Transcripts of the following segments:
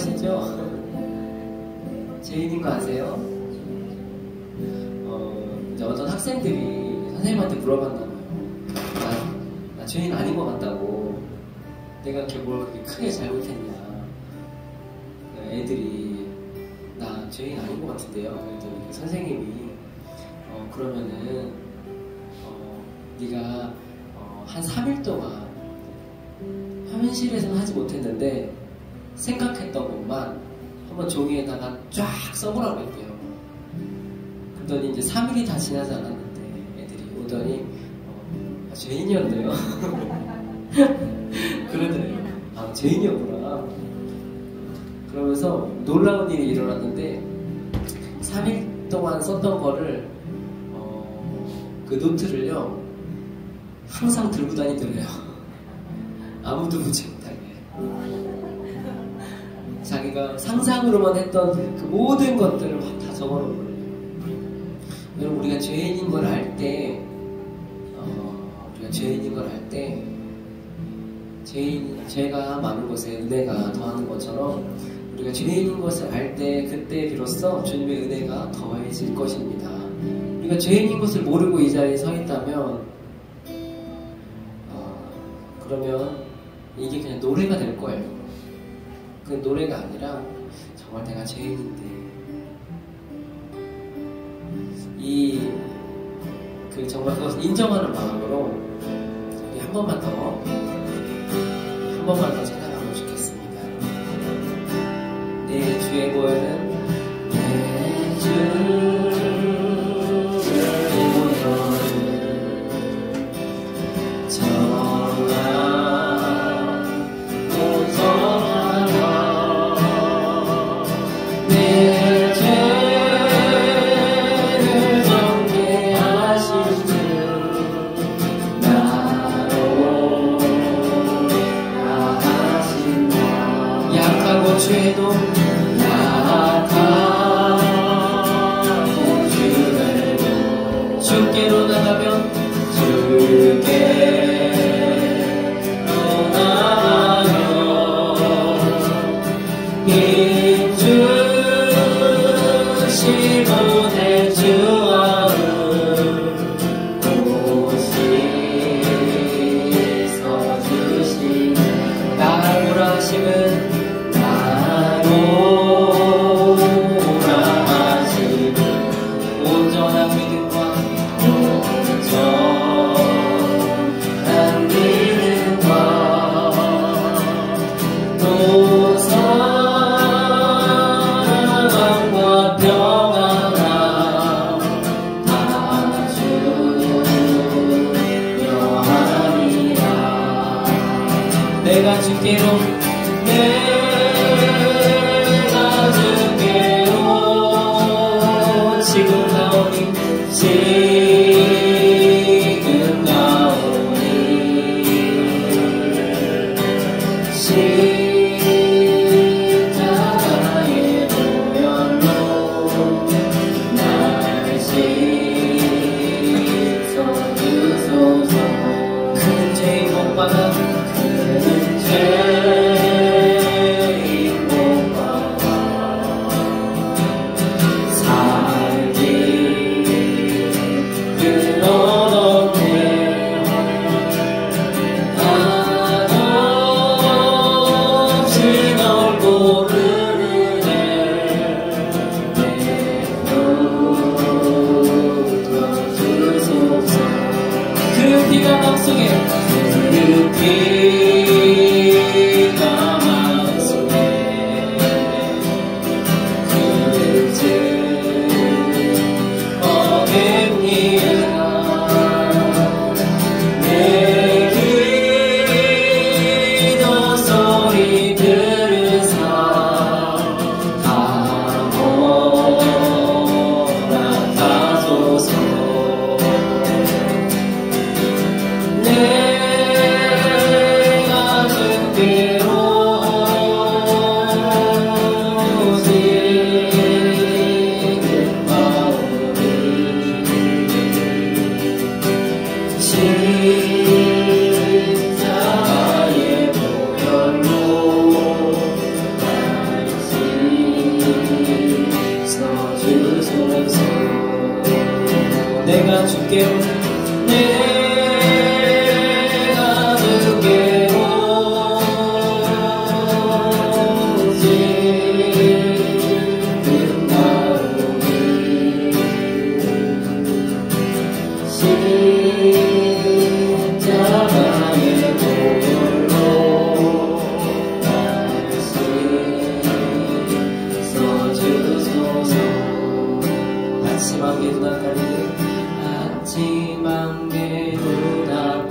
아시죠? 죄인인 거 아세요? 이제 어떤 학생들이 선생님한테 물어봤나 봐요. 나 죄인 아닌 것 같다고. 내가 이렇게 뭘 그렇게 크게 잘못했냐. 애들이 나 죄인 아닌 것 같은데요. 그랬더니 선생님이 그러면은 네가 한 3일 동안 현실에서는 하지 못했는데 생각했던 것만 한번 종이에다가 쫙 써보라고 했대요. 그러더니 이제 3일이 다 지나지 않았는데 애들이 오더니 죄인이었네요. 그러더래요. 아, 죄인이었구나. 그러면서 놀라운 일이 일어났는데 3일 동안 썼던 거를 그 노트를요 항상 들고 다니더래요. 아무도 보지 못하게. 자기가 상상으로만 했던 그 모든 것들을 막 다 적어놓은 거예요. 여러분, 우리가 죄인인 걸 알 때, 죄가 많은 곳에 은혜가 더하는 것처럼 우리가 죄인인 것을 알 때 그때 비로소 주님의 은혜가 더해질 것입니다. 우리가 죄인인 것을 모르고 이 자리에 서 있다면 그러면 이게 그냥 노래가 될 거예요. 그 노래가 아니라 정말 내가 죄인인데 그 정말 그것을 인정하는 마음으로 우리 한 번만 더 찬양하면 좋겠습니다. 내 주의 보혈은 내 주의 보혈은 정하고 정하라. 내 죄를 정죄하신 주 나로 나하신다. 약하고 죄도 주께로 나가면 주께로 나가면 힘주시고 내 주와의 곳이 서주시네. 나오라 하심은 나오라 하심은 온전한 믿음과 온전한 믿음과 노선 주소서. 내가 주께 내가 주께 오직 나오니 십자가의 보혈로 다시 써주소서. 아침 안개 눈앞가리들 아침 안개 눈앞가리들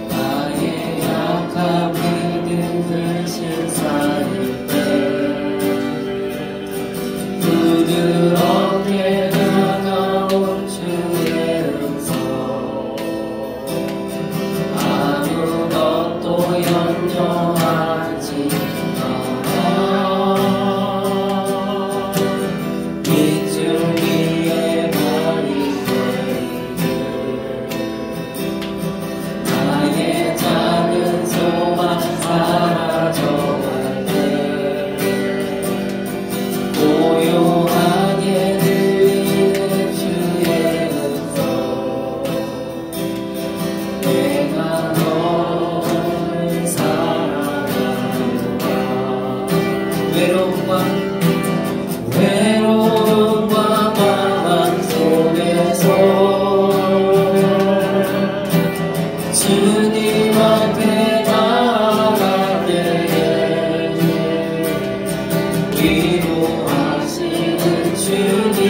나의 약한 믿음 대신 쌓일 때 부드럽게 다가온 주의 음성 아무것도 연연하지 밑줄 위에 머리 나의 작은 소망 사라져갈 때 고요하게 들리는 주의 음성 내가 너를 사랑하노라. 외로움과 마음 속에서 주님 앞에 나아갈 때에 위로하시는 주님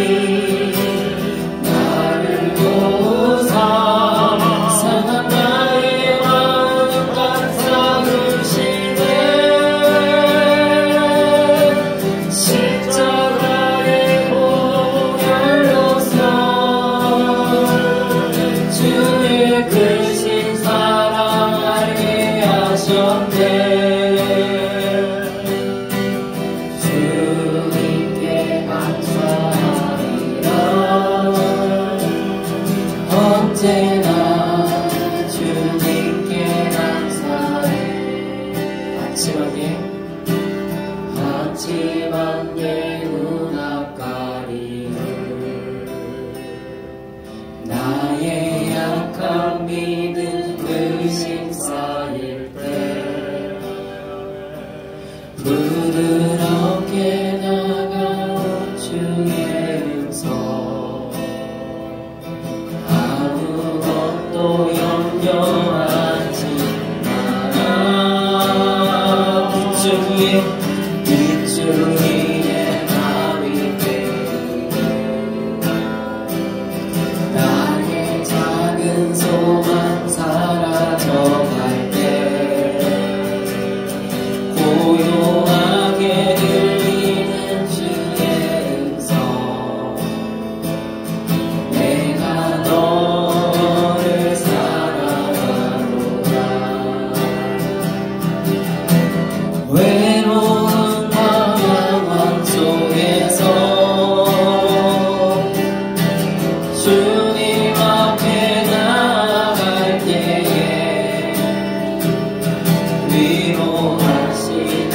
나를 도우사 상한 나의 마음 감싸주시네. 십자가의 보혈로서 주의 크신 사랑 알게 하셨네. 주님께 감사하리라. 언제나 주님께 감사해. 아침 안개 눈앞가리를 나의 약한 믿음 의심 쌓일 때 부드럽게 나가온 주의 음성 아무것도 염려하지 마라. 빗줄 위에 바위 때리네 나의 작은 소망 사라져갈 때 고요하게 들리는 주의 음성 내가 너를 사랑하노라. 외로움과 영원 속에서 주님 앞에 나아갈 때에 위로하시는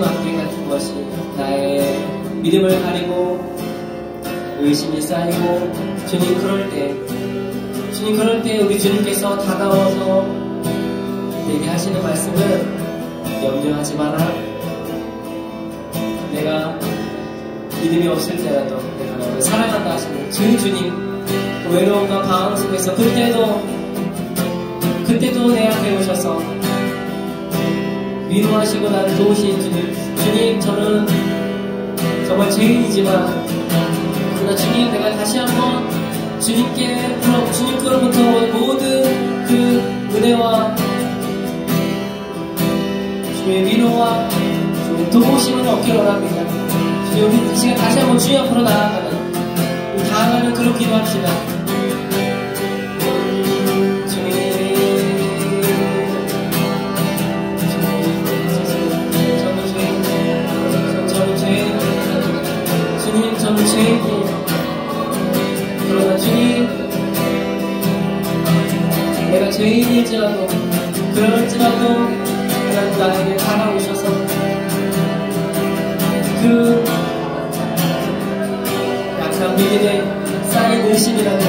앞뒤 같은 것이 나의 믿음을 가리고 의심이 쌓이고 주님 그럴 때 우리 주님께서 다가와서 내게 하시는 말씀은 염려하지 마라. 내가 믿음이 없을 때라도 내가 너를 사랑한다 하시는 주님, 외로움과 방황 속에서 그때도 내 앞에 오셔서 위로하시고 나를 도우신 주님, 저는 정말 죄인이지만 그러나 주님, 내가 다시 한번 주님께로부터 모든 그 은혜와 주의 위로와 주의 도우심을 얻기를 원합니다. 주님, 우리 이 시간 다시 한번 주님 앞으로 나아가는 그런 기도합시다. 저는 죄인이에요. 그러나 주님, 내가 죄인일지라도 그럴지라도 하나님 나에게 다가오셔서 그 약한 믿음에 쌓인 의심이라도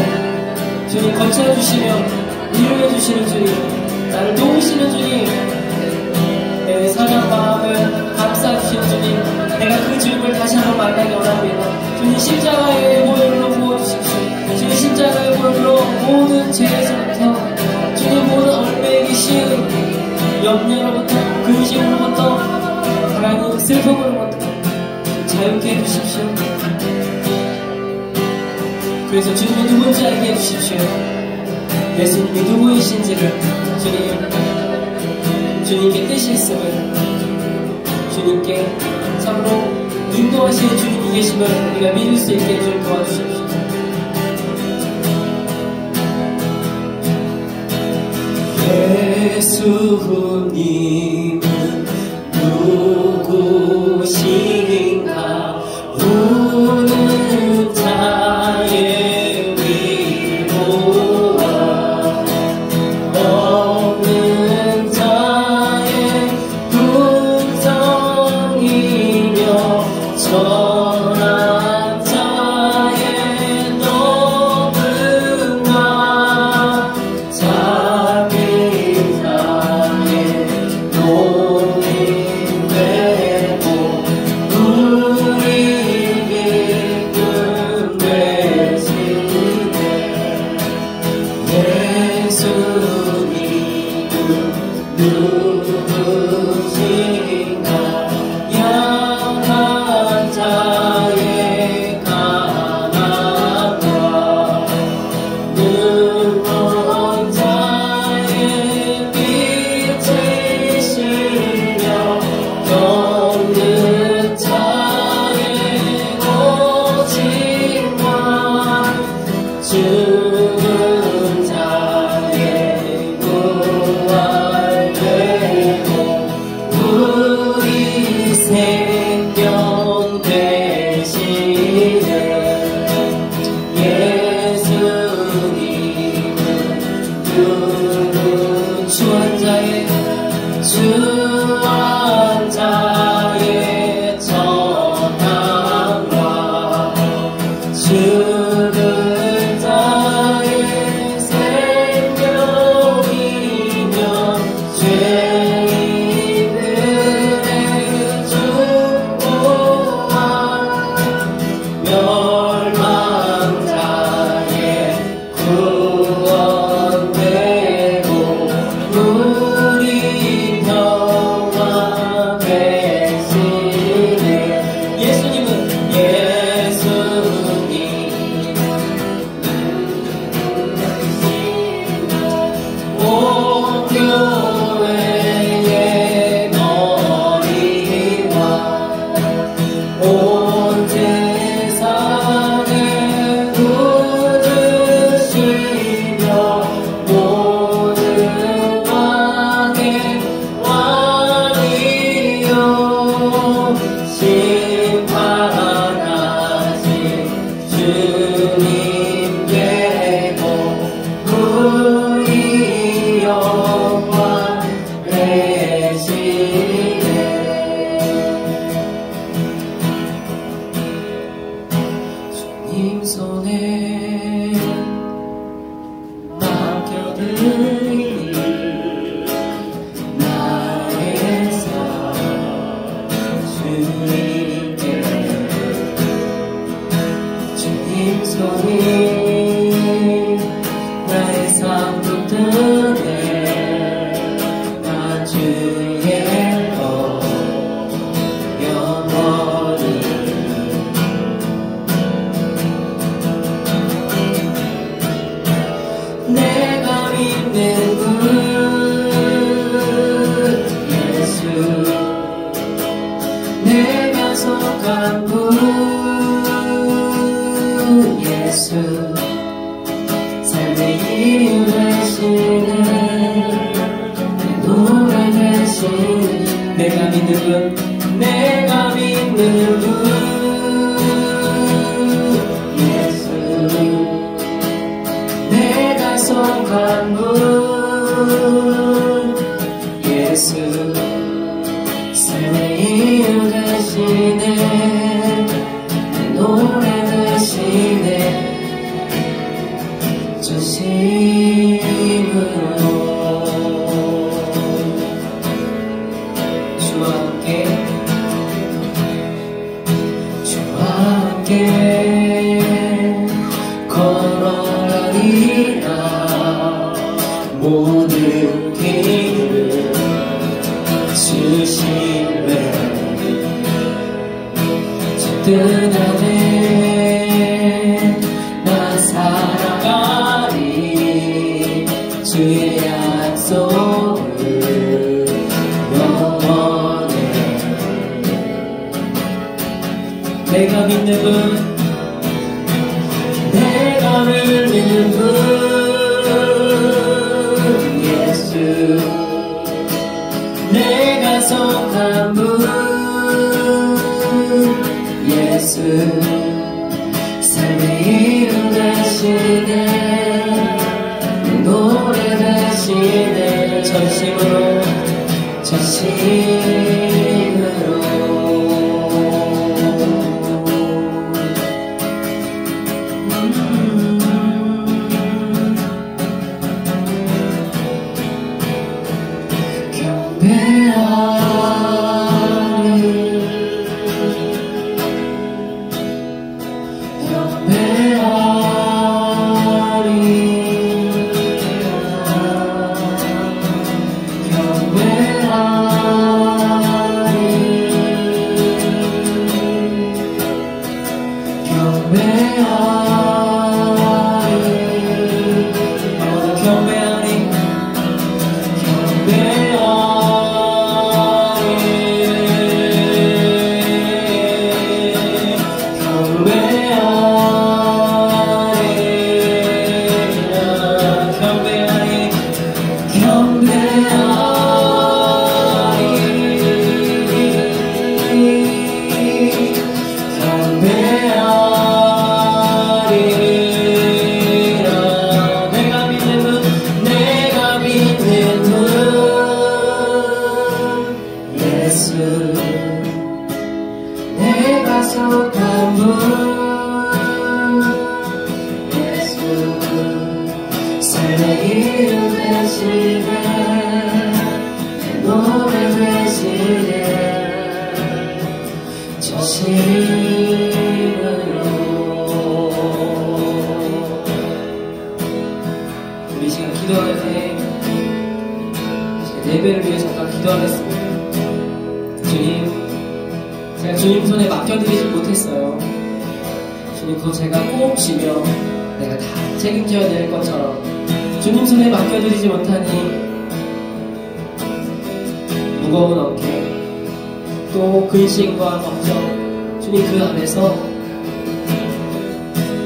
주님 거쳐주시며 위로해주시는 주님, 나를 도우시는 주님, 내 사랑 마음을 감싸주시는 주님, 내가 그 주님을 다시 한번 만나기 원합니다. 주님, 십자가의 보혈로 부어주십시오. 주님, 십자가의 보혈로 모든 죄에서부터, 주님, 모든 얼매이기 쉬운 염려로부터, 근심으로부터, 하나님 슬픔으로부터 자유케 해주십시오. 그래서 주님이 누군지 알게 해주십시오. 예수님이 누구이신지를 주님께 뜻이 있음을, 주님께 참으로 인도하시는 주님이 계심을 우리가 믿을 수 있게 좀 도와주십시오. 예수님은 누구신가? 우는 자의 위로와 없는 자의 분성이며 전한 자의 높음과 자기 자의 높임되 드릴게. 주님 손이 나의 삶 붙드네. 나 주의 영원히. 내가 믿는 분 예수, 내가 속한 분 예수, 삶의 이유 되시네. 내 노래 되시네. 내가 믿는 분, 내가 믿는 분 예수, 내가 속한 분 예수, 삶의 이유 되시네. 내 노래 되시네. 전심으로 주와 함께, 주와 함께 걸어가리라. 모든 길을 주시네. 짙은 하늘 나 살아가리. 주의 약속을 영원해. 내가 믿는 분, 내가 믿는 분 예수, 내가 속한 분 예수, 삶의 이유 되시네. 내 노래 되시네. 전심으로 전심으로 내가 속한 분 예수, 삶의 이유 되시네. 내 노래 되시네. 전심으로. 우리 지금 기도할 때 예배를 위해 잠깐 기도하겠습니다. 주님, 제가 주님 손에 맡겨드리지 못했어요. 주님, 그거 제가 꼭 지며 내가 다 책임져야 될 것처럼 주님 손에 맡겨드리지 못하니 무거운 어깨, 또 근심과 걱정, 주님 그 안에서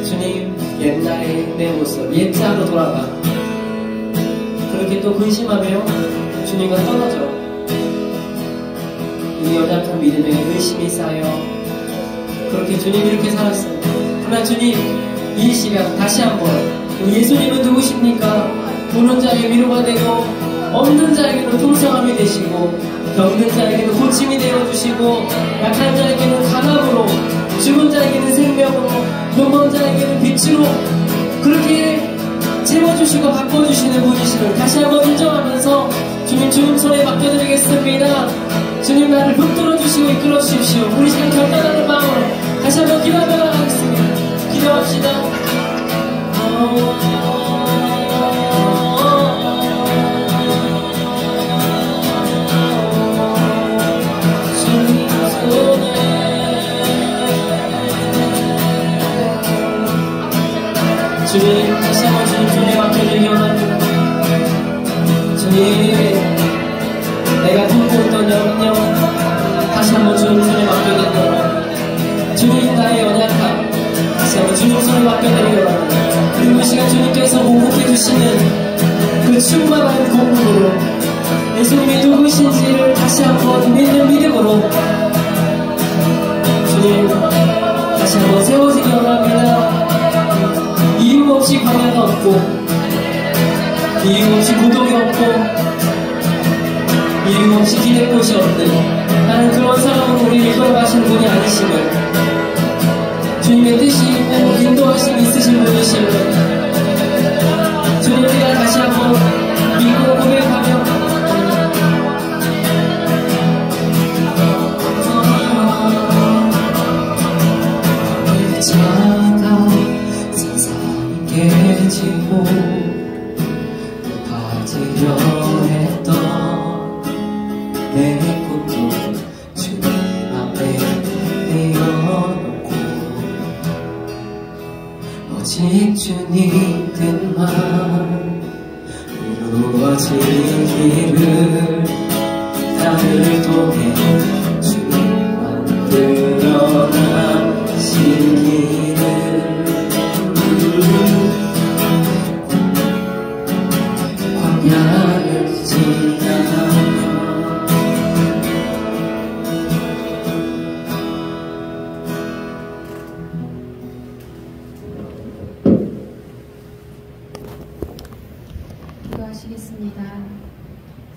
주님 옛날의 내 모습, 옛자로 돌아가 그렇게 또 근심하며 주님과 떨어져 이 연약한 믿음에 의심이 쌓여 그렇게 주님 이렇게 살았어요. 그러나 주님, 이 시간 다시 한번 예수님은 누구십니까? 부는 자에게 위로가 되고 없는 자에게는 통성함이 되시고 병든 자에게는 고침이 되어주시고 약한 자에게는 강함으로 죽은 자에게는 생명으로 눈먼 자에게는 빛으로 그렇게 채워주시고 바꿔주시는 분이심을 다시 한번 인정하면서 주님 손에 맡겨드리겠습니다. 주님 나를 붙들어 주시고 이끌어 주십시오. 우리 시간 결단하는 마음으로 다시 한번 기도하며 나가겠습니다. 기도합시다. 주님 다시 한번 주님 손에 맡겨드리기 원합니다. 주님 내가 품고 있던 염려 다시 한번 주님 손에 맡겨드리기 원합니다. 주님 나의 연약함 다시 한번 주님 손에 맡겨드리기 원합니다. 그리고 이 시간 주님께서 공급해 주시는 그 충만한 공급으로 예수님이 누구신지를 다시 한번 믿는 믿음으로 주님 다시 한번 세워지기 원합니다. 이유 없이 광야가 없고 이유 없이 고독이 없고 이유 없이 기댈 곳이 없는 나는 그런 사람으로 우리를 이끌어가시는 분이 아니심을 주님의 뜻이 있고 인도하심이 있으신 분이심을 주님 우리가 다시 한번 믿고 고백하며 깨지고 높아지려 했던 내 꿈도 주님 앞에 내어놓고 오직 주님 뜻만 이루어지기를 나를 통해 주님만 드러나시기를 광야를 지나며 기도하시겠습니다.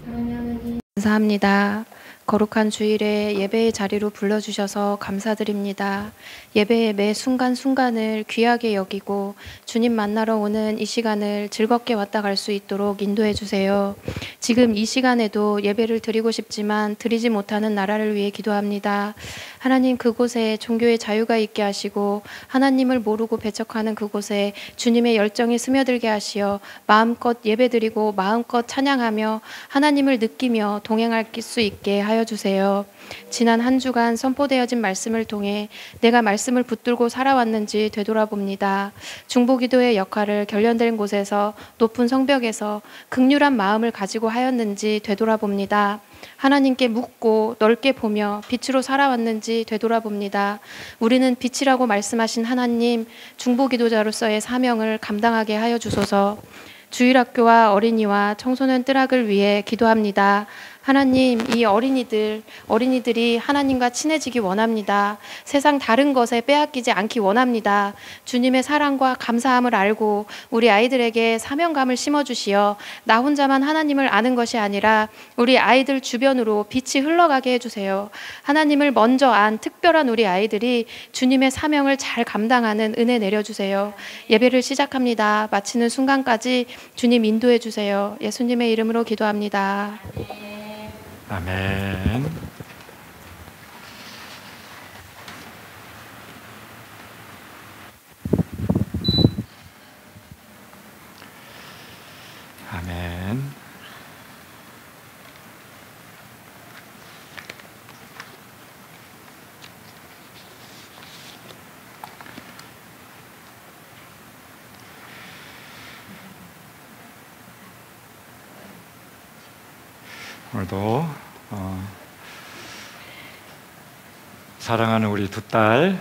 사랑하는 하나님 감사합니다. 거룩한 주일에 예배의 자리로 불러주셔서 감사드립니다. 예배의 매 순간순간을 귀하게 여기고 주님 만나러 오는 이 시간을 즐겁게 왔다 갈 수 있도록 인도해 주세요. 지금 이 시간에도 예배를 드리고 싶지만 드리지 못하는 나라를 위해 기도합니다. 하나님 그곳에 종교의 자유가 있게 하시고 하나님을 모르고 배척하는 그곳에 주님의 열정이 스며들게 하시어 마음껏 예배드리고 마음껏 찬양하며 하나님을 느끼며 동행할 수 있게 하여 주세요. 지난 한 주간 선포되어진 말씀을 통해 내가 말씀을 붙들고 살아왔는지 되돌아봅니다. 중보기도의 역할을 결련된 곳에서 높은 성벽에서 극률한 마음을 가지고 하였는지 되돌아봅니다. 하나님께 묻고 넓게 보며 빛으로 살아왔는지 되돌아봅니다. 우리는 빛이라고 말씀하신 하나님, 중보기도자로서의 사명을 감당하게 하여 주소서. 주일학교와 어린이와 청소년 뜰학을 위해 기도합니다. 하나님, 이 어린이들이 하나님과 친해지기 원합니다. 세상 다른 것에 빼앗기지 않기 원합니다. 주님의 사랑과 감사함을 알고 우리 아이들에게 사명감을 심어주시어 나 혼자만 하나님을 아는 것이 아니라 우리 아이들 주변으로 빛이 흘러가게 해주세요. 하나님을 먼저 안 특별한 우리 아이들이 주님의 사명을 잘 감당하는 은혜 내려주세요. 예배를 시작합니다. 마치는 순간까지 주님 인도해 주세요. 예수님의 이름으로 기도합니다. 아멘. 아멘. 오늘도 사랑하는 우리 두 딸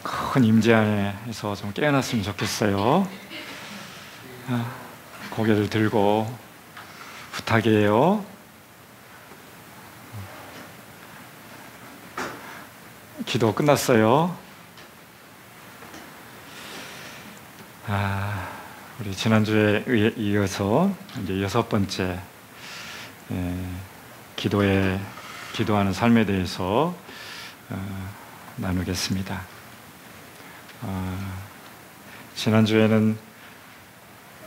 큰 임재 안에서 좀 깨어났으면 좋겠어요. 고개를 들고 부탁이에요. 기도 끝났어요. 우리 지난주에 이어서 이제 6번째 기도하는 삶에 대해서 나누겠습니다. 지난주에는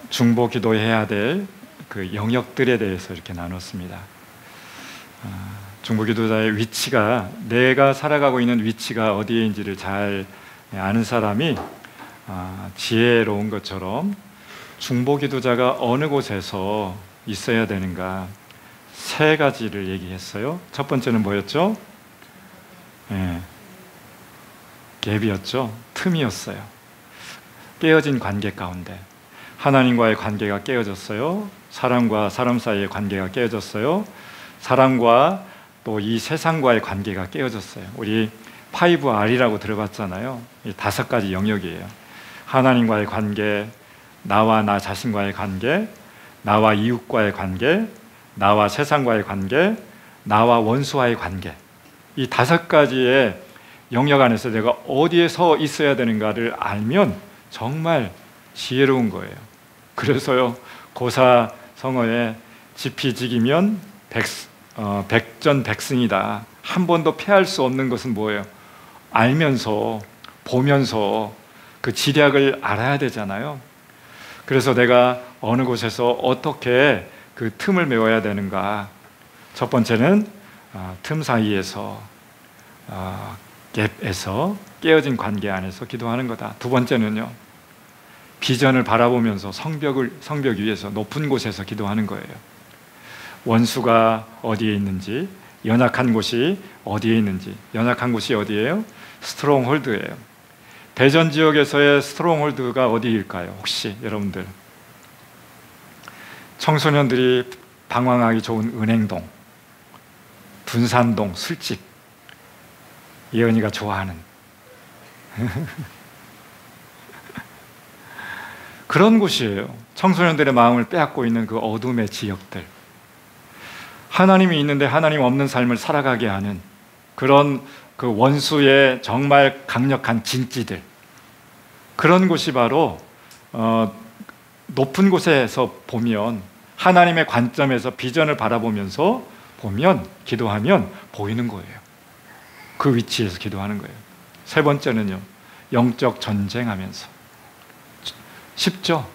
중보 기도해야 될 그 영역들에 대해서 이렇게 나눴습니다. 중보기도자의 위치가, 내가 살아가고 있는 위치가 어디에인지를 잘 아는 사람이 지혜로운 것처럼 중보기도자가 어느 곳에서 있어야 되는가, 세 가지를 얘기했어요. 첫 번째는 뭐였죠? 갭이었죠. 틈이었어요. 깨어진 관계 가운데 하나님과의 관계가 깨어졌어요. 사람과 사람 사이의 관계가 깨어졌어요. 사람과 또 이 세상과의 관계가 깨어졌어요. 우리 5R이라고 들어봤잖아요. 이 5가지 영역이에요. 하나님과의 관계, 나와 나 자신과의 관계, 나와 이웃과의 관계, 나와 세상과의 관계, 나와 원수와의 관계. 이 5가지의 영역 안에서 내가 어디에 서 있어야 되는가를 알면 정말 지혜로운 거예요. 그래서요, 고사성어에 지피지기면 백전백승이다. 한 번도 패할 수 없는 것은 뭐예요? 알면서, 보면서 그 지략을 알아야 되잖아요. 그래서 내가 어느 곳에서 어떻게 그 틈을 메워야 되는가. 첫 번째는 틈 사이에서, 갭에서, 깨어진 관계 안에서 기도하는 거다. 두 번째는요, 비전을 바라보면서 성벽 위에서 높은 곳에서 기도하는 거예요. 원수가 어디에 있는지, 연약한 곳이 어디에 있는지. 연약한 곳이 어디예요? 스트롱홀드예요. 대전 지역에서의 스트롱홀드가 어디일까요? 혹시 여러분들 청소년들이 방황하기 좋은 은행동, 둔산동, 술집, 예언이가 좋아하는 그런 곳이에요. 청소년들의 마음을 빼앗고 있는 그 어둠의 지역들, 하나님이 있는데 하나님 없는 삶을 살아가게 하는 그런 그 원수의 정말 강력한 진지들, 그런 곳이 바로 높은 곳에서 보면, 하나님의 관점에서 비전을 바라보면서 보면, 기도하면 보이는 거예요. 그 위치에서 기도하는 거예요. 세 번째는요, 영적 전쟁하면서. 쉽죠?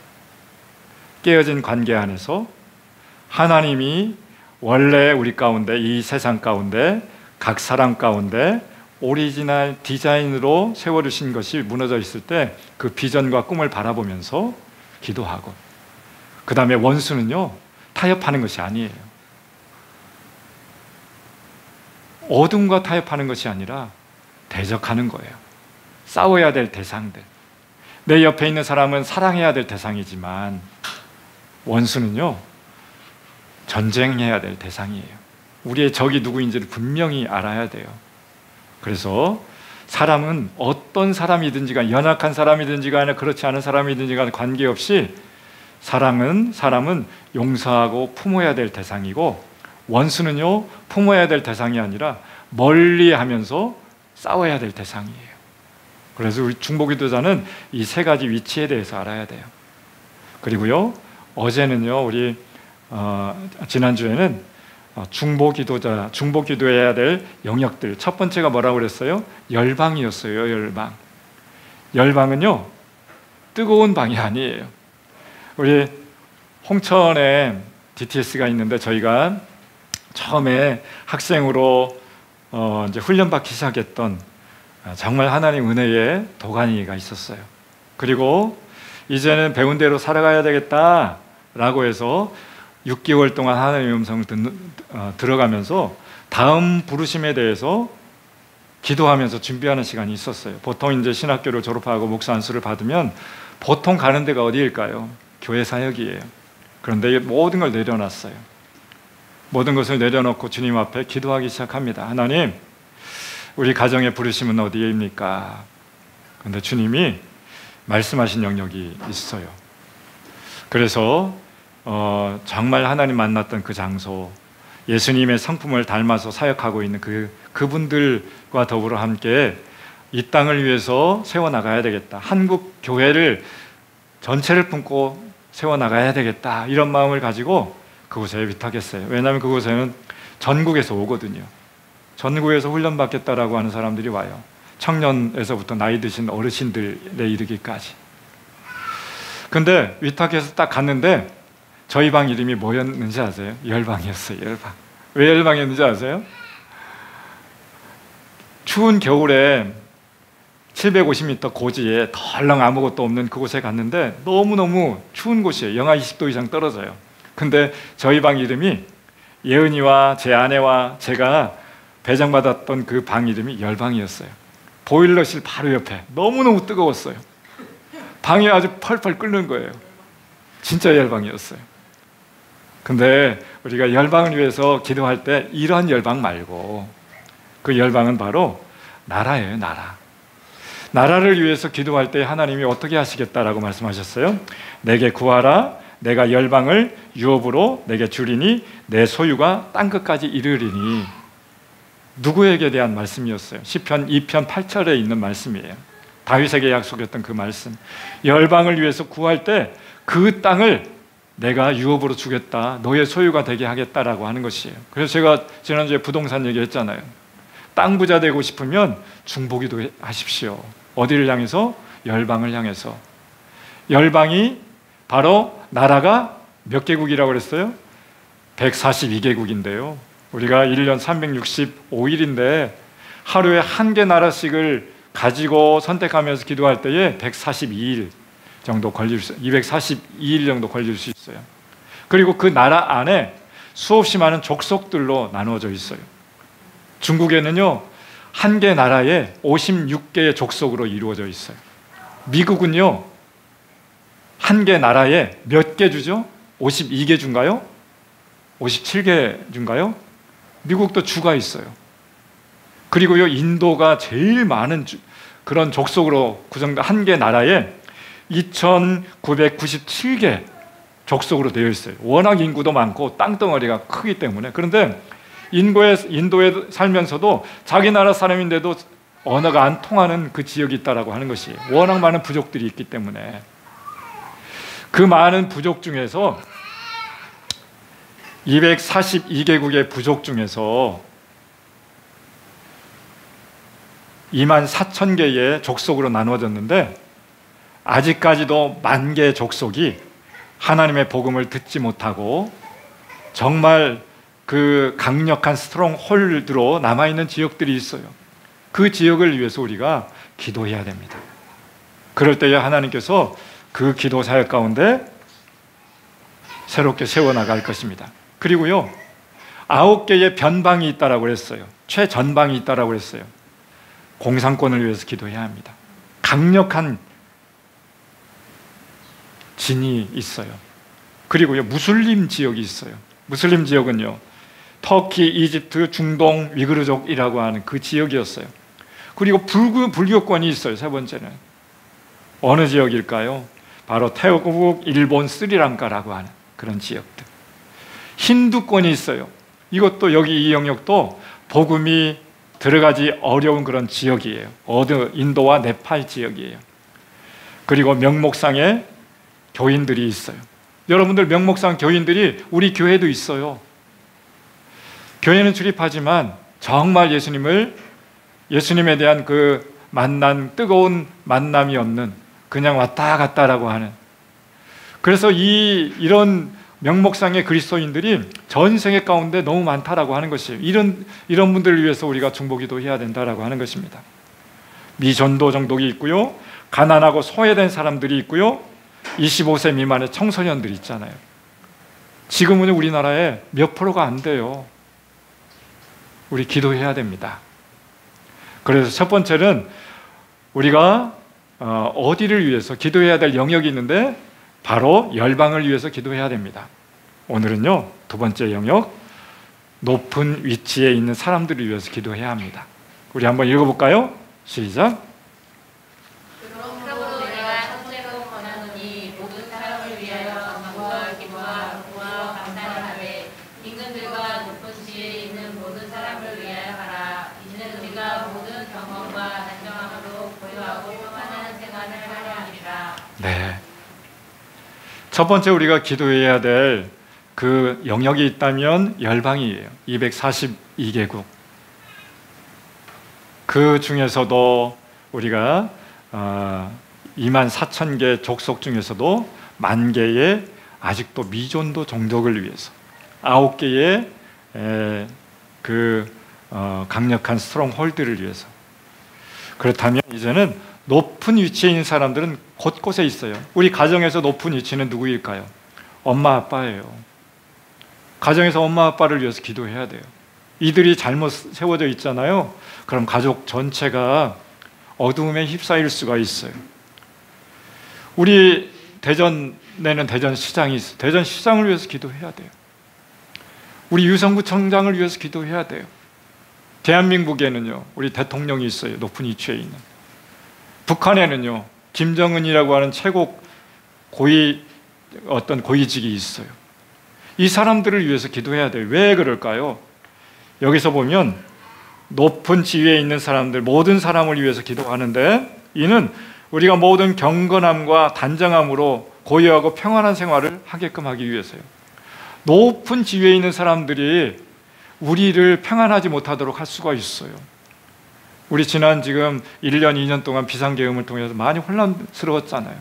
깨어진 관계 안에서 하나님이 원래 우리 가운데, 이 세상 가운데, 각 사람 가운데 오리지널 디자인으로 세워주신 것이 무너져 있을 때 그 비전과 꿈을 바라보면서 기도하고, 그 다음에 원수는요, 타협하는 것이 아니에요. 어둠과 타협하는 것이 아니라 대적하는 거예요. 싸워야 될 대상들. 내 옆에 있는 사람은 사랑해야 될 대상이지만 원수는요, 전쟁해야 될 대상이에요. 우리의 적이 누구인지를 분명히 알아야 돼요. 그래서 사람은 어떤 사람이든지가, 연약한 사람이든지가 아니라 그렇지 않은 사람이든지가 관계없이 사랑은, 사람은 용서하고 품어야 될 대상이고, 원수는요, 품어야 될 대상이 아니라 멀리하면서 싸워야 될 대상이에요. 그래서 우리 중보기도자는 이 세 가지 위치에 대해서 알아야 돼요. 그리고요, 어제는요, 우리 지난주에는 중보기도해야 될 영역들, 첫 번째가 뭐라고 그랬어요? 열방이었어요. 열방. 열방은요, 뜨거운 방이 아니에요. 우리 홍천에 DTS가 있는데, 저희가 처음에 학생으로 이제 훈련받기 시작했던 정말 하나님 은혜의 도가니가 있었어요. 그리고 이제는 배운 대로 살아가야 되겠다라고 해서 6개월 동안 하나님의 음성을 들어가면서 다음 부르심에 대해서 기도하면서 준비하는 시간이 있었어요. 보통 이제 신학교를 졸업하고 목사 안수를 받으면 보통 가는 데가 어디일까요? 교회 사역이에요. 그런데 모든 걸 내려놨어요. 모든 것을 내려놓고 주님 앞에 기도하기 시작합니다. 하나님, 우리 가정의 부르심은 어디에입니까? 그런데 주님이 말씀하신 영역이 있어요. 그래서 정말 하나님 만났던 그 장소, 예수님의 성품을 닮아서 사역하고 있는 그분들과 더불어 함께 이 땅을 위해서 세워나가야 되겠다. 한국 교회를 전체를 품고 세워나가야 되겠다. 이런 마음을 가지고 그곳에 위탁했어요. 왜냐하면 그곳에는 전국에서 오거든요. 전국에서 훈련받겠다라고 하는 사람들이 와요. 청년에서부터 나이 드신 어르신들에 이르기까지. 근데 위탁해서 딱 갔는데 저희 방 이름이 뭐였는지 아세요? 열방이었어요. 열방. 왜 열방이었는지 아세요? 추운 겨울에 750m 고지에 덜렁 아무것도 없는 그곳에 갔는데 너무너무 추운 곳이에요. 영하 20도 이상 떨어져요. 근데 저희 방 이름이, 예은이와 제 아내와 제가 배정받았던 그 방 이름이 열방이었어요. 보일러실 바로 옆에. 너무너무 뜨거웠어요. 방이 아주 펄펄 끓는 거예요. 진짜 열방이었어요. 근데 우리가 열방을 위해서 기도할 때 이런 열방 말고, 그 열방은 바로 나라예요. 나라를 위해서 기도할 때 하나님이 어떻게 하시겠다라고 말씀하셨어요? 내게 구하라. 내가 열방을 유업으로 내게 주리니 내 소유가 땅끝까지 이르리니. 누구에게 대한 말씀이었어요? 시편 2편 8절에 있는 말씀이에요. 다윗에게 약속했던 그 말씀. 열방을 위해서 구할 때 그 땅을 내가 유업으로 주겠다, 너의 소유가 되게 하겠다라고 하는 것이에요. 그래서 제가 지난주에 부동산 얘기했잖아요. 땅 부자 되고 싶으면 중보기도 하십시오. 어디를 향해서? 열방을 향해서. 열방이 바로 나라가 몇 개국이라고 그랬어요? 142개국인데요. 우리가 1년 365일인데 하루에 한 개 나라씩을 가지고 선택하면서 기도할 때에 142일 정도 걸릴 수, 242일 정도 걸릴 수 있어요. 그리고 그 나라 안에 수없이 많은 족속들로 나누어져 있어요. 중국에는요, 한 개 나라에 56개의 족속으로 이루어져 있어요. 미국은요, 한 개 나라에 몇 개 주죠? 52개 주인가요? 57개 주인가요? 미국도 주가 있어요. 그리고요, 인도가 제일 많은 그런 족속으로 구성된 한 개 나라에 2,997개 족속으로 되어 있어요. 워낙 인구도 많고 땅덩어리가 크기 때문에. 그런데 인도에 살면서도 자기 나라 사람인데도 언어가 안 통하는 그 지역이 있다라고 하는 것이, 워낙 많은 부족들이 있기 때문에. 그 많은 부족 중에서 242개국의 부족 중에서 24,000개의 족속으로 나누어졌는데 아직까지도 10,000개의 족속이 하나님의 복음을 듣지 못하고 정말 그 강력한 스트롱홀드로 남아있는 지역들이 있어요. 그 지역을 위해서 우리가 기도해야 됩니다. 그럴 때에 하나님께서 그 기도 사역 가운데 새롭게 세워나갈 것입니다. 그리고요, 9개의 변방이 있다라고 그랬어요. 최전방이 있다라고 그랬어요. 공산권을 위해서 기도해야 합니다. 강력한 진이 있어요. 그리고요, 무슬림 지역이 있어요. 무슬림 지역은요, 터키, 이집트, 중동, 위그르족이라고 하는 그 지역이었어요. 그리고 불교권이 있어요. 세 번째는 어느 지역일까요? 바로 태국, 일본, 스리랑카라고 하는 그런 지역들. 힌두권이 있어요. 이것도 여기 이 영역도 복음이 들어가기 어려운 그런 지역이에요. 인도와 네팔 지역이에요. 그리고 명목상의 교인들이 있어요. 여러분들, 명목상 교인들이 우리 교회도 있어요. 교회는 출입하지만 정말 예수님에 대한 그 만남, 뜨거운 만남이 없는, 그냥 왔다 갔다라고 하는. 그래서 이런 명목상의 그리스도인들이 전 세계 가운데 너무 많다라고 하는 것이에요. 이런 분들을 위해서 우리가 중보기도 해야 된다라고 하는 것입니다. 미전도 정독이 있고요, 가난하고 소외된 사람들이 있고요, 25세 미만의 청소년들이 있잖아요. 지금은 우리나라에 몇 프로가 안 돼요. 우리 기도해야 됩니다. 그래서 첫 번째는 우리가 어디를 위해서 기도해야 될 영역이 있는데 바로 열방을 위해서 기도해야 됩니다. 오늘은요, 두 번째 영역, 높은 위치에 있는 사람들을 위해서 기도해야 합니다. 우리 한번 읽어볼까요? 시작. 그러므로 내가 첫째로 권하노니 모든 사람을 위하여 간구와 기도와 구하와 감사를 하되 임금들과 높은 지에 있는 모든 사람을 위하여 하라. 이는 우리가 모든 경험과 단정함으로 고요하고 평안한 생활을 하려 함이라. 네. 첫 번째 우리가 기도해야 될 그 영역이 있다면 열방이에요. 242개국. 그 중에서도 우리가 24,000개 족속 중에서도 10,000개의 아직도 미존도 종족을 위해서 9개의 그 강력한 스트롱홀드를 위해서 그렇다면 이제는 높은 위치에 있는 사람들은 곳곳에 있어요. 우리 가정에서 높은 위치는 누구일까요? 엄마 아빠예요. 가정에서 엄마 아빠를 위해서 기도해야 돼요. 이들이 잘못 세워져 있잖아요. 그럼 가족 전체가 어두움에 휩싸일 수가 있어요. 우리 대전에는 대전시장이 있어요. 대전시장을 위해서 기도해야 돼요. 우리 유성구청장을 위해서 기도해야 돼요. 대한민국에는요, 우리 대통령이 있어요. 높은 위치에 있는. 북한에는요, 김정은이라고 하는 최고 고위직이 있어요. 이 사람들을 위해서 기도해야 돼요. 왜 그럴까요? 여기서 보면 높은 지위에 있는 사람들, 모든 사람을 위해서 기도하는데, 이는 우리가 모든 경건함과 단정함으로 고요하고 평안한 생활을 하게끔 하기 위해서요. 높은 지위에 있는 사람들이 우리를 평안하지 못하도록 할 수가 있어요. 우리 지난 지금 1년, 2년 동안 비상계엄을 통해서 많이 혼란스러웠잖아요.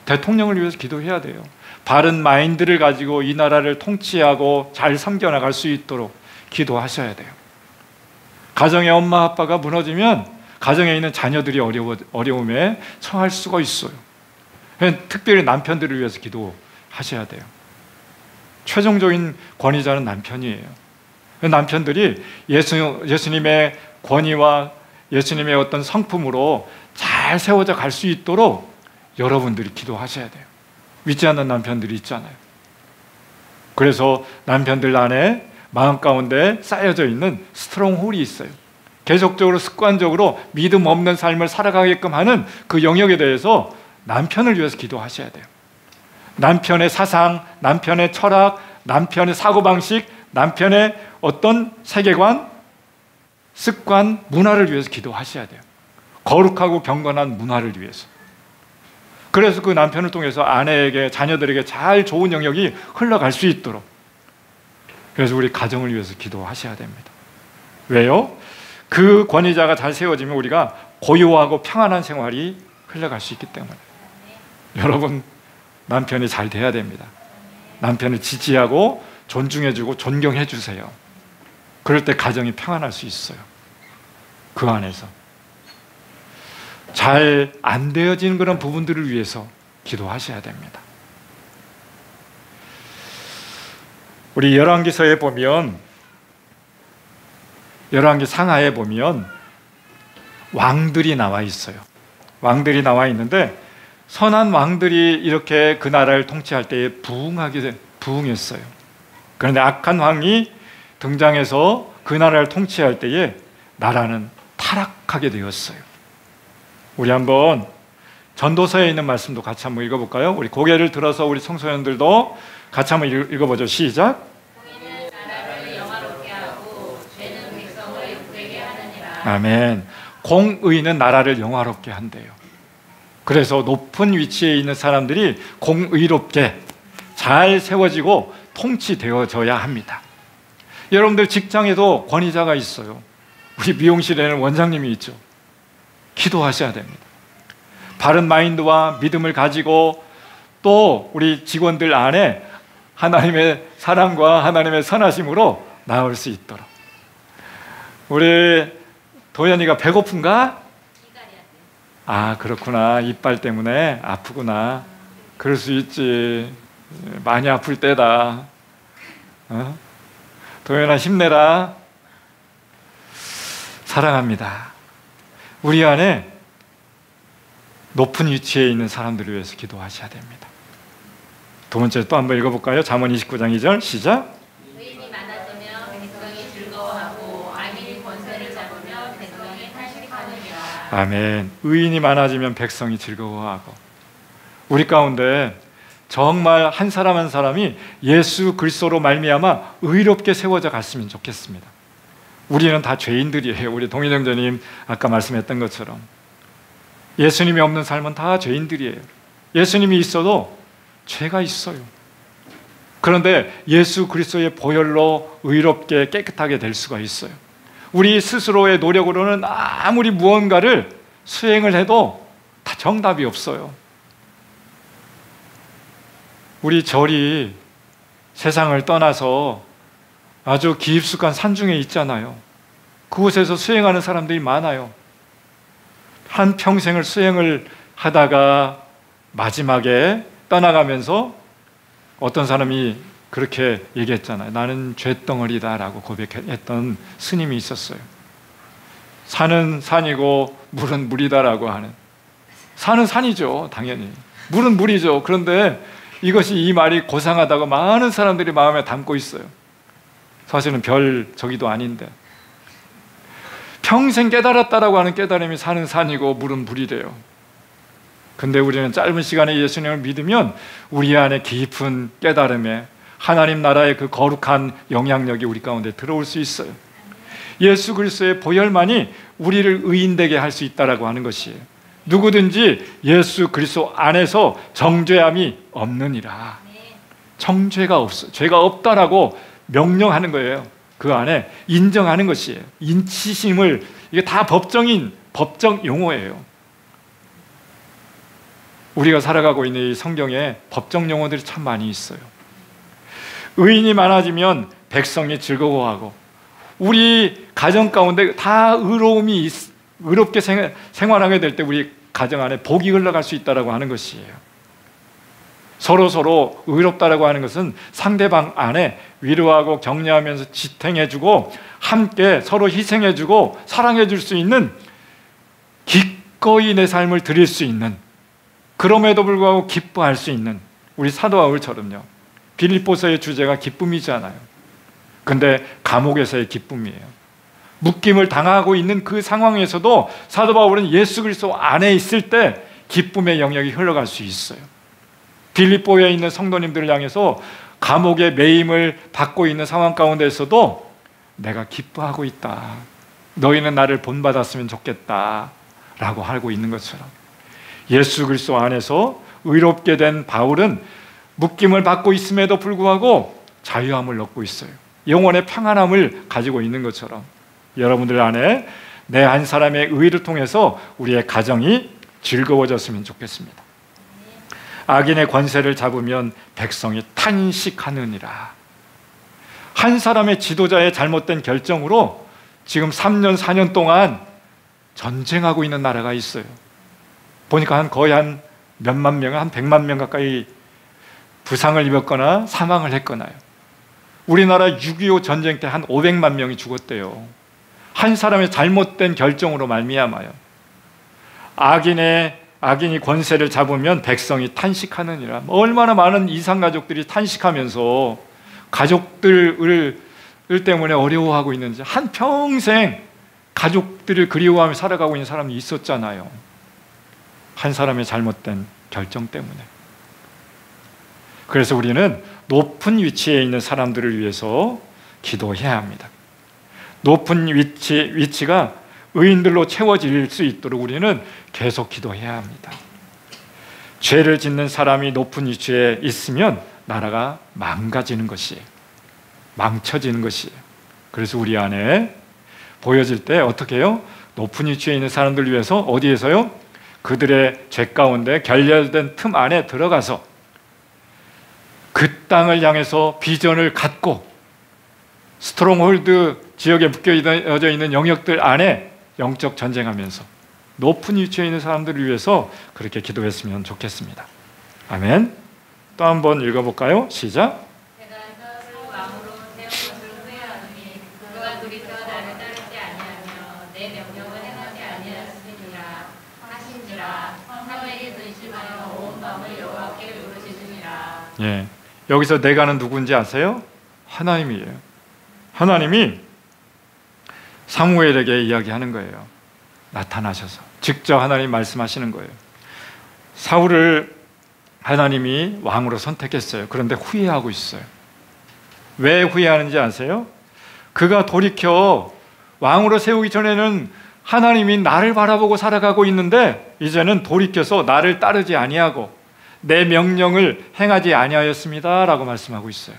대통령을 위해서 기도해야 돼요. 바른 마인드를 가지고 이 나라를 통치하고 잘 섬겨나갈 수 있도록 기도하셔야 돼요. 가정의 엄마 아빠가 무너지면 가정에 있는 자녀들이 어려움에 처할 수가 있어요. 특별히 남편들을 위해서 기도하셔야 돼요. 최종적인 권위자는 남편이에요. 남편들이 예수님의 권위와 예수님의 어떤 성품으로 잘 세워져 갈 수 있도록 여러분들이 기도하셔야 돼요. 믿지 않는 남편들이 있잖아요. 그래서 남편들 안에 마음 가운데 쌓여져 있는 스트롱홀이 있어요. 계속적으로 습관적으로 믿음 없는 삶을 살아가게끔 하는 그 영역에 대해서 남편을 위해서 기도하셔야 돼요. 남편의 사상, 남편의 철학, 남편의 사고방식, 남편의 어떤 세계관, 습관, 문화를 위해서 기도하셔야 돼요. 거룩하고 경건한 문화를 위해서. 그래서 그 남편을 통해서 아내에게, 자녀들에게 잘 좋은 영역이 흘러갈 수 있도록. 그래서 우리 가정을 위해서 기도하셔야 됩니다. 왜요? 그 권위자가 잘 세워지면 우리가 고요하고 평안한 생활이 흘러갈 수 있기 때문에. 여러분, 남편이 잘 돼야 됩니다. 남편을 지지하고 존중해주고 존경해주세요. 그럴 때 가정이 평안할 수 있어요. 그 안에서. 잘 안 되어진 그런 부분들을 위해서 기도하셔야 됩니다. 우리 열왕기서에 보면, 열왕기 상하에 보면 왕들이 나와 있어요. 왕들이 나와 있는데 선한 왕들이 이렇게 그 나라를 통치할 때에 부흥했어요. 그런데 악한 왕이 등장해서 그 나라를 통치할 때에 나라는 타락하게 되었어요. 우리 한번 전도서에 있는 말씀도 같이 한번 읽어볼까요? 우리 고개를 들어서 우리 청소년들도 같이 한번 읽어보죠. 시작. 공의는 나라를 영화롭게 하고 죄는 백성을 욕되게 하느니라. 아멘. 공의는 나라를 영화롭게 한대요. 그래서 높은 위치에 있는 사람들이 공의롭게 잘 세워지고 통치되어져야 합니다. 여러분들 직장에도 권위자가 있어요. 우리 미용실에는 원장님이 있죠. 기도하셔야 됩니다. 바른 마인드와 믿음을 가지고 또 우리 직원들 안에 하나님의 사랑과 하나님의 선하심으로 나올 수 있도록. 우리 도연이가 배고픈가? 아, 그렇구나. 이빨 때문에 아프구나. 그럴 수 있지. 많이 아플 때다. 도연아, 힘내라. 사랑합니다. 우리 안에 높은 위치에 있는 사람들을 위해서 기도하셔야 됩니다. 두 번째 또 한번 읽어볼까요? 잠언 29장 2절 시작. 의인이 많아지면 백성이 즐거워하고 악인이 권세를 잡으면 백성이 탄식하느니라. 아멘. 의인이 많아지면 백성이 즐거워하고. 우리 가운데 정말 한 사람 한 사람이 예수 그리스도로 말미암아 의롭게 세워져 갔으면 좋겠습니다. 우리는 다 죄인들이에요. 우리 동희정전님 아까 말씀했던 것처럼 예수님이 없는 삶은 다 죄인들이에요. 예수님이 있어도 죄가 있어요. 그런데 예수 그리스도의 보혈로 의롭게 깨끗하게 될 수가 있어요. 우리 스스로의 노력으로는 아무리 무언가를 수행을 해도 다 정답이 없어요. 우리 절이 세상을 떠나서 아주 깊숙한 산중에 있잖아요. 그곳에서 수행하는 사람들이 많아요. 한 평생을 수행을 하다가 마지막에 떠나가면서 어떤 사람이 그렇게 얘기했잖아요. 나는 쇳덩어리다라고 고백했던 스님이 있었어요. 산은 산이고 물은 물이다라고 하는. 산은 산이죠, 당연히. 물은 물이죠. 그런데 이것이, 이 말이 고상하다고 많은 사람들이 마음에 담고 있어요. 사실은 별 저기도 아닌데. 평생 깨달았다라고 하는 깨달음이 산은 산이고 물은 물이래요. 근데 우리는 짧은 시간에 예수님을 믿으면 우리 안에 깊은 깨달음에 하나님 나라의 그 거룩한 영향력이 우리 가운데 들어올 수 있어요. 예수 그리스도의 보혈만이 우리를 의인되게 할 수 있다라고 하는 것이에요. 누구든지 예수 그리스도 안에서 정죄함이 없느니라. 정죄가 없어, 죄가 없다라고 명령하는 거예요. 그 안에 인정하는 것이에요. 인치심을, 이게 다 법정 용어예요. 우리가 살아가고 있는 이 성경에 법정 용어들이 참 많이 있어요. 의인이 많아지면 백성이 즐거워하고, 우리 가정 가운데 다 의롭게 생활하게 될 때 우리 가정 안에 복이 흘러갈 수 있다라고 하는 것이에요. 서로 의롭다라고 하는 것은 상대방 안에 위로하고 격려하면서 지탱해주고 함께 서로 희생해주고 사랑해줄 수 있는, 기꺼이 내 삶을 드릴 수 있는, 그럼에도 불구하고 기뻐할 수 있는, 우리 사도 바울처럼요. 빌립보서의 주제가 기쁨이잖아요. 근데 감옥에서의 기쁨이에요. 묶임을 당하고 있는 그 상황에서도 사도 바울은 예수 그리스도 안에 있을 때 기쁨의 영역이 흘러갈 수 있어요. 빌립보에 있는 성도님들을 향해서 감옥의 매임을 받고 있는 상황 가운데서도 내가 기뻐하고 있다, 너희는 나를 본받았으면 좋겠다 라고 하고 있는 것처럼, 예수 그리스도 안에서 의롭게 된 바울은 묶임을 받고 있음에도 불구하고 자유함을 얻고 있어요. 영혼의 평안함을 가지고 있는 것처럼 여러분들 안에 내 한 사람의 의를 통해서 우리의 가정이 즐거워졌으면 좋겠습니다. 악인의 권세를 잡으면 백성이 탄식하느니라. 한 사람의 지도자의 잘못된 결정으로 지금 3년 4년 동안 전쟁하고 있는 나라가 있어요. 보니까 거의 한 몇만 명, 한 100만 명 가까이 부상을 입었거나 사망을 했거나요. 우리나라 6.25 전쟁 때 한 500만 명이 죽었대요. 한 사람의 잘못된 결정으로 말미암아요. 악인이 권세를 잡으면 백성이 탄식하느니라. 얼마나 많은 이산가족들이 탄식하면서 가족들 때문에 어려워하고 있는지, 한평생 가족들을 그리워하며 살아가고 있는 사람이 있었잖아요. 한 사람의 잘못된 결정 때문에. 그래서 우리는 높은 위치에 있는 사람들을 위해서 기도해야 합니다. 높은 위치가 의인들로 채워질 수 있도록 우리는 계속 기도해야 합니다. 죄를 짓는 사람이 높은 위치에 있으면 나라가 망가지는 것이에요. 망쳐지는 것이에요. 그래서 우리 안에 보여질 때 어떻게 해요? 높은 위치에 있는 사람들을 위해서 어디에서요? 그들의 죄 가운데 결렬된 틈 안에 들어가서 그 땅을 향해서 비전을 갖고 스트롱홀드 지역에 묶여져 있는 영역들 안에 영적 전쟁하면서 높은 위치에 있는 사람들을 위해서 그렇게 기도했으면 좋겠습니다. 아멘. 또 한 번 읽어볼까요? 시작. 내가 그 마음으로 세운 것을 후회하노니 그가 돌이켜 나를 따르지 아니하며 내 명령을 행하지 아니하였으니라 하신지라. 사무엘이 근심하여 온 밤을 여호와께 부르짖으니라. 예, 여기서 내가는 누군지 아세요? 하나님이에요. 하나님이 사무엘에게 이야기하는 거예요. 나타나셔서 직접 하나님 말씀하시는 거예요. 사울을 하나님이 왕으로 선택했어요. 그런데 후회하고 있어요. 왜 후회하는지 아세요? 그가 돌이켜 왕으로 세우기 전에는 하나님이 나를 바라보고 살아가고 있는데 이제는 돌이켜서 나를 따르지 아니하고 내 명령을 행하지 아니하였습니다라고 말씀하고 있어요.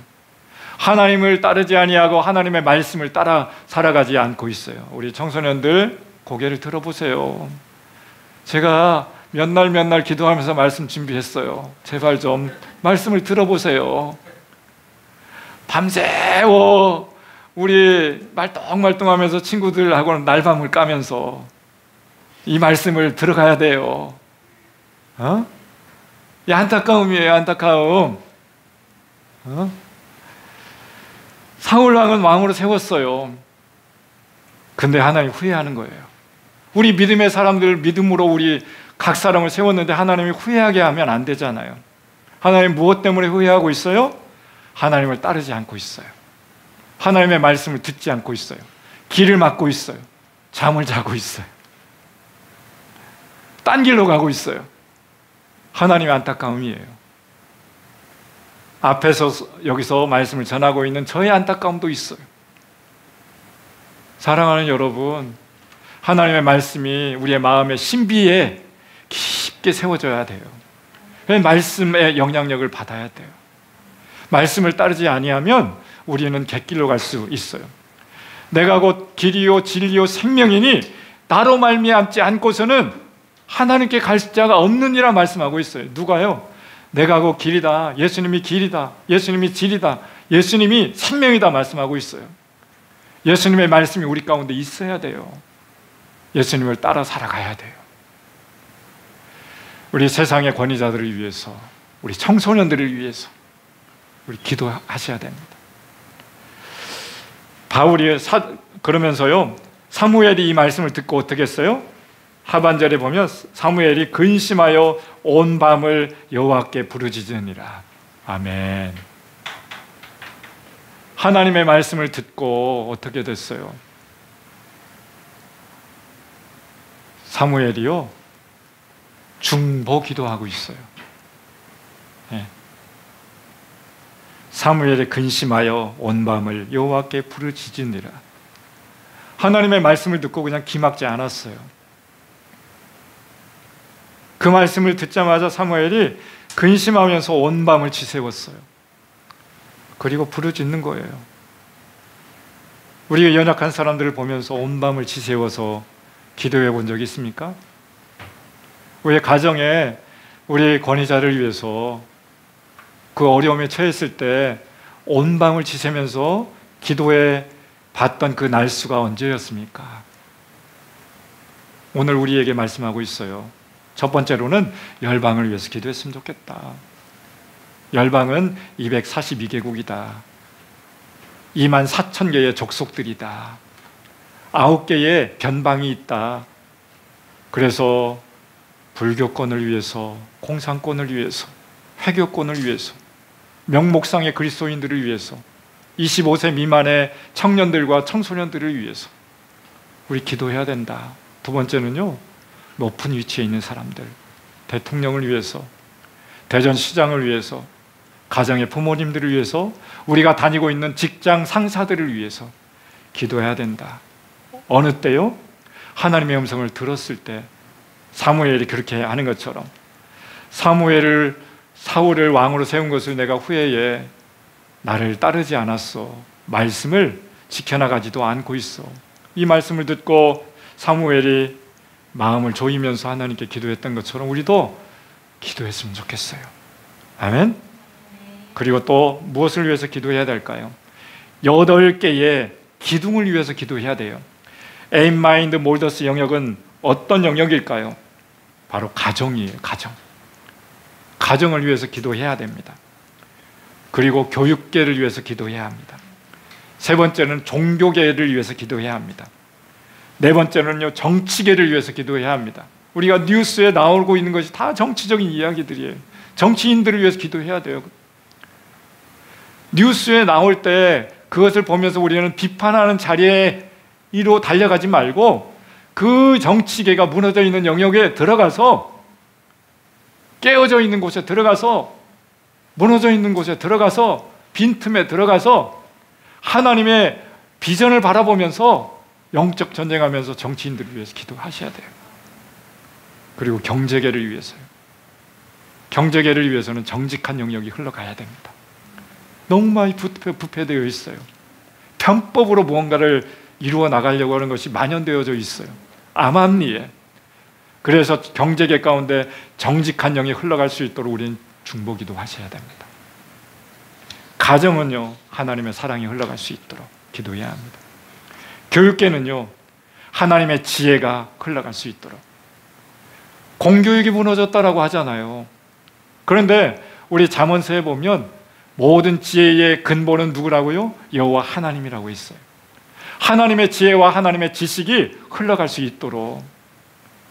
하나님을 따르지 아니하고 하나님의 말씀을 따라 살아가지 않고 있어요. 우리 청소년들 고개를 들어보세요. 제가 몇 날 기도하면서 말씀 준비했어요. 제발 좀 말씀을 들어보세요. 밤새워 우리 말똥말똥하면서 친구들하고는 날밤을 까면서 이 말씀을 들어가야 돼요. 이 안타까움이에요, 안타까움. 사울 왕은 왕으로 세웠어요. 근데 하나님 후회하는 거예요. 우리 믿음의 사람들 믿음으로 우리 각 사람을 세웠는데 하나님이 후회하게 하면 안 되잖아요. 하나님 무엇 때문에 후회하고 있어요? 하나님을 따르지 않고 있어요. 하나님의 말씀을 듣지 않고 있어요. 길을 막고 있어요. 잠을 자고 있어요. 딴 길로 가고 있어요. 하나님의 안타까움이에요. 앞에서 여기서 말씀을 전하고 있는 저의 안타까움도 있어요. 사랑하는 여러분, 하나님의 말씀이 우리의 마음의 신비에 깊게 세워져야 돼요. 말씀의 영향력을 받아야 돼요. 말씀을 따르지 아니하면 우리는 갯길로 갈 수 있어요. 내가 곧 길이요 진리요 생명이니 나로 말미암지 않고서는 하나님께 갈 자가 없느니라 말씀하고 있어요. 누가요? 내가 곧 길이다. 예수님이 길이다. 예수님이 진리다. 예수님이 생명이다 말씀하고 있어요. 예수님의 말씀이 우리 가운데 있어야 돼요. 예수님을 따라 살아가야 돼요. 우리 세상의 권위자들을 위해서, 우리 청소년들을 위해서 우리 기도하셔야 됩니다. 바울이 그러면서요, 사무엘이 이 말씀을 듣고 어떻게 했어요? 하반절에 보면 사무엘이 근심하여 온 밤을 여호와께 부르짖으니라. 아멘. 하나님의 말씀을 듣고 어떻게 됐어요? 사무엘이요, 중보 기도하고 있어요. 네. 사무엘이 근심하여 온 밤을 여호와께 부르짖으니라. 하나님의 말씀을 듣고 그냥 기막지 않았어요. 그 말씀을 듣자마자 사무엘이 근심하면서 온 밤을 지새웠어요. 그리고 부르짖는 거예요. 우리 연약한 사람들을 보면서 온 밤을 지새워서 기도해 본 적이 있습니까? 우리 가정에 우리 권위자를 위해서 그 어려움에 처했을 때 온 밤을 지새면서 기도해 봤던 그 날수가 언제였습니까? 오늘 우리에게 말씀하고 있어요. 첫 번째로는 열방을 위해서 기도했으면 좋겠다. 열방은 242개국이다. 24,000개의 족속들이다. 9개의 변방이 있다. 그래서 불교권을 위해서, 공산권을 위해서, 회교권을 위해서, 명목상의 그리스도인들을 위해서, 25세 미만의 청년들과 청소년들을 위해서 우리 기도해야 된다. 두 번째는요, 높은 위치에 있는 사람들, 대통령을 위해서, 대전시장을 위해서, 가정의 부모님들을 위해서, 우리가 다니고 있는 직장 상사들을 위해서 기도해야 된다. 어느 때요? 하나님의 음성을 들었을 때, 사무엘이 그렇게 하는 것처럼 사울을 왕으로 세운 것을 내가 후회해. 나를 따르지 않았어. 말씀을 지켜나가지도 않고 있어. 이 말씀을 듣고 사무엘이 마음을 조이면서 하나님께 기도했던 것처럼 우리도 기도했으면 좋겠어요. 아멘. 그리고 또 무엇을 위해서 기도해야 될까요? 8개의 기둥을 위해서 기도해야 돼요. 에임, 마인드, 몰더스 영역은 어떤 영역일까요? 바로 가정이에요. 가정을 위해서 기도해야 됩니다. 그리고 교육계를 위해서 기도해야 합니다. 세 번째는 종교계를 위해서 기도해야 합니다. 네 번째는요, 정치계를 위해서 기도해야 합니다. 우리가 뉴스에 나오고 있는 것이 다 정치적인 이야기들이에요. 정치인들을 위해서 기도해야 돼요. 뉴스에 나올 때 그것을 보면서 우리는 비판하는 자리로 달려가지 말고 그 정치계가 무너져 있는 영역에 들어가서, 깨어져 있는 곳에 들어가서, 무너져 있는 곳에 들어가서, 빈틈에 들어가서 하나님의 비전을 바라보면서 영적 전쟁하면서 정치인들을 위해서 기도하셔야 돼요. 그리고 경제계를 위해서요. 경제계를 위해서는 정직한 영역이 흘러가야 됩니다. 너무 많이 부패되어 있어요. 편법으로 무언가를 이루어 나가려고 하는 것이 만연되어져 있어요. 암암리에. 그래서 경제계 가운데 정직한 영이 흘러갈 수 있도록 우리는 중보기도 하셔야 됩니다. 가정은요, 하나님의 사랑이 흘러갈 수 있도록 기도해야 합니다. 교육계는요, 하나님의 지혜가 흘러갈 수 있도록 공교육이 무너졌다라고 하잖아요. 그런데 우리 잠언서에 보면 모든 지혜의 근본은 누구라고요? 여호와 하나님이라고 있어요. 하나님의 지혜와 하나님의 지식이 흘러갈 수 있도록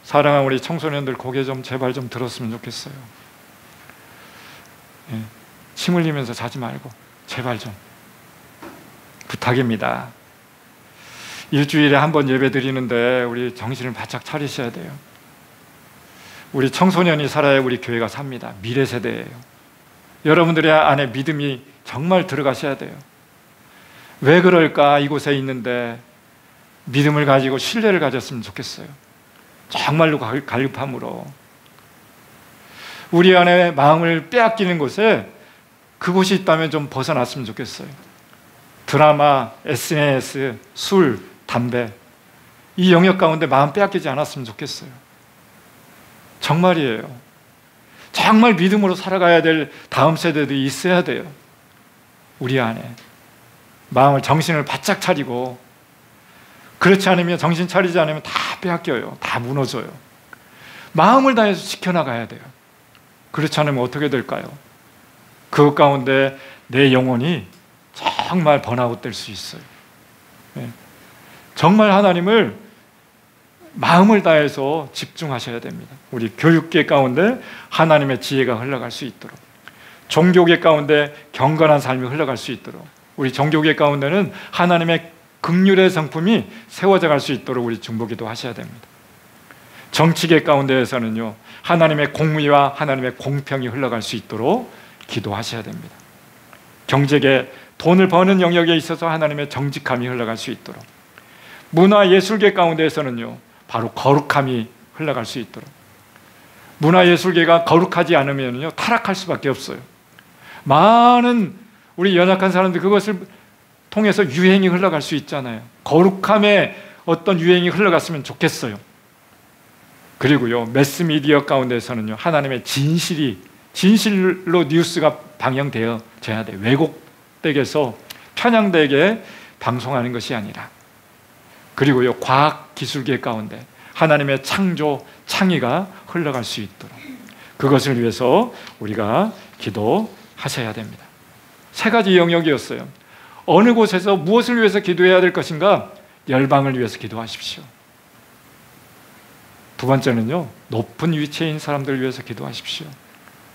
사랑하는 우리 청소년들 고개 좀 제발 좀 들었으면 좋겠어요. 예, 침 흘리면서 자지 말고 제발 좀 부탁입니다. 일주일에 한 번 예배 드리는데 우리 정신을 바짝 차리셔야 돼요. 우리 청소년이 살아야 우리 교회가 삽니다. 미래 세대예요. 여러분들의 안에 믿음이 정말 들어가셔야 돼요. 왜 그럴까? 이곳에 있는데 믿음을 가지고 신뢰를 가졌으면 좋겠어요. 정말로 갈급함으로 우리 안에 마음을 빼앗기는 곳에 그곳이 있다면 좀 벗어났으면 좋겠어요. 드라마, SNS, 술, 담배 이 영역 가운데 마음 빼앗기지 않았으면 좋겠어요. 정말이에요. 정말 믿음으로 살아가야 될 다음 세대들이 있어야 돼요. 우리 안에 마음을, 정신을 바짝 차리고, 그렇지 않으면, 정신 차리지 않으면 다 빼앗겨요. 다 무너져요. 마음을 다해서 지켜나가야 돼요. 그렇지 않으면 어떻게 될까요? 그 가운데 내 영혼이 정말 번아웃 될 수 있어요. 정말 하나님을 마음을 다해서 집중하셔야 됩니다. 우리 교육계 가운데 하나님의 지혜가 흘러갈 수 있도록, 종교계 가운데 경건한 삶이 흘러갈 수 있도록, 우리 종교계 가운데는 하나님의 긍휼의 성품이 세워져 갈 수 있도록 우리 중보기도 하셔야 됩니다. 정치계 가운데에서는요, 하나님의 공의와 하나님의 공평이 흘러갈 수 있도록 기도하셔야 됩니다. 경제계, 돈을 버는 영역에 있어서 하나님의 정직함이 흘러갈 수 있도록, 문화예술계 가운데에서는요, 바로 거룩함이 흘러갈 수 있도록. 문화예술계가 거룩하지 않으면요, 타락할 수밖에 없어요. 많은 우리 연약한 사람들 그것을 통해서 유행이 흘러갈 수 있잖아요. 거룩함의 어떤 유행이 흘러갔으면 좋겠어요. 그리고요, 매스미디어 가운데서는요, 하나님의 진실로 뉴스가 방영되어져야 돼요. 왜곡되게서 편향되게 방송하는 것이 아니라. 그리고요, 과학기술계 가운데 하나님의 창조, 창의가 흘러갈 수 있도록 그것을 위해서 우리가 기도하셔야 됩니다. 세 가지 영역이었어요. 어느 곳에서 무엇을 위해서 기도해야 될 것인가? 열방을 위해서 기도하십시오. 두 번째는요, 높은 위치에 있는 사람들을 위해서 기도하십시오.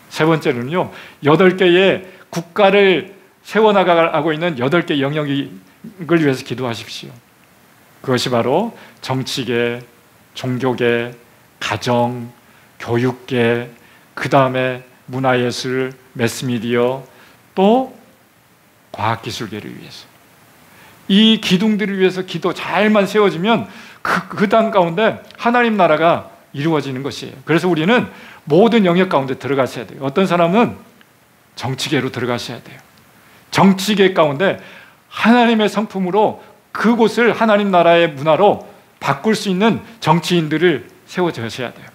세 번째는요, 8개의 국가를 세워나가고 있는 8개 영역을 위해서 기도하십시오. 그것이 바로 정치계, 종교계, 가정, 교육계, 그 다음에 문화예술, 매스미디어, 또 과학기술계를 위해서. 이 기둥들을 위해서 기도 잘만 세워지면 그 땅 가운데 하나님 나라가 이루어지는 것이에요. 그래서 우리는 모든 영역 가운데 들어가셔야 돼요. 어떤 사람은 정치계로 들어가셔야 돼요. 정치계 가운데 하나님의 성품으로 그곳을 하나님 나라의 문화로 바꿀 수 있는 정치인들을 세워주셔야 돼요.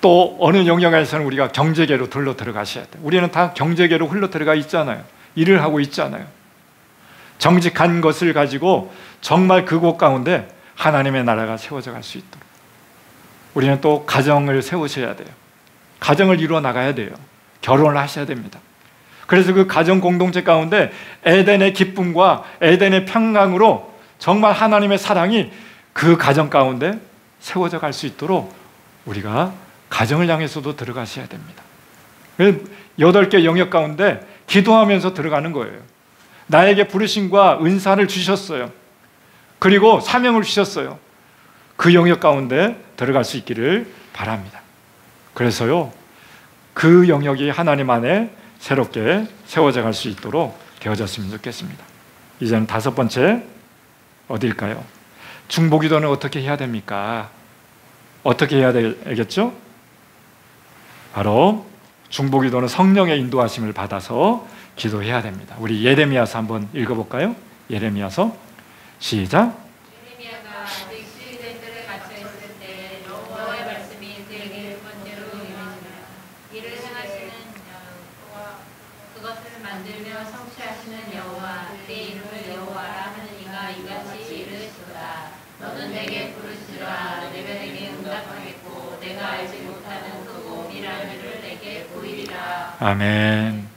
또 어느 영역에서는 우리가 경제계로 흘러 들어가셔야 돼요. 우리는 다 경제계로 흘러 들어가 있잖아요. 일을 하고 있잖아요. 정직한 것을 가지고 정말 그곳 가운데 하나님의 나라가 세워져 갈 수 있도록. 우리는 또 가정을 세우셔야 돼요. 가정을 이루어 나가야 돼요. 결혼을 하셔야 됩니다. 그래서 그 가정 공동체 가운데 에덴의 기쁨과 에덴의 평강으로 정말 하나님의 사랑이 그 가정 가운데 세워져 갈 수 있도록 우리가 가정을 향해서도 들어가셔야 됩니다. 8개 영역 가운데 기도하면서 들어가는 거예요. 나에게 부르심과 은사를 주셨어요. 그리고 사명을 주셨어요. 그 영역 가운데 들어갈 수 있기를 바랍니다. 그래서요, 그 영역이 하나님 안에 새롭게 세워져 갈 수 있도록 되어졌으면 좋겠습니다. 이제는 5번째 어딜까요? 중보기도는 어떻게 해야 됩니까? 어떻게 해야 되겠죠? 바로 중보기도는 성령의 인도하심을 받아서 기도해야 됩니다. 우리 예레미야서 한번 읽어볼까요? 예레미야서 시작. 예레미야가 아직 시위된 뜰에 갇혀 있을 때 여호와의 말씀이 그에게 두 번째로 임하시니라. 이를 행하시는 여호와, 그것을 만들며 성취하시는 여호와, 네 이름을 여호와라 하는 이가 이같이 이르시도다. 너는 내게 부르시라. 내가 내게 응답하겠고 내가 알지 못하는 크고 미련한 일을 내게 보이리라. 아멘.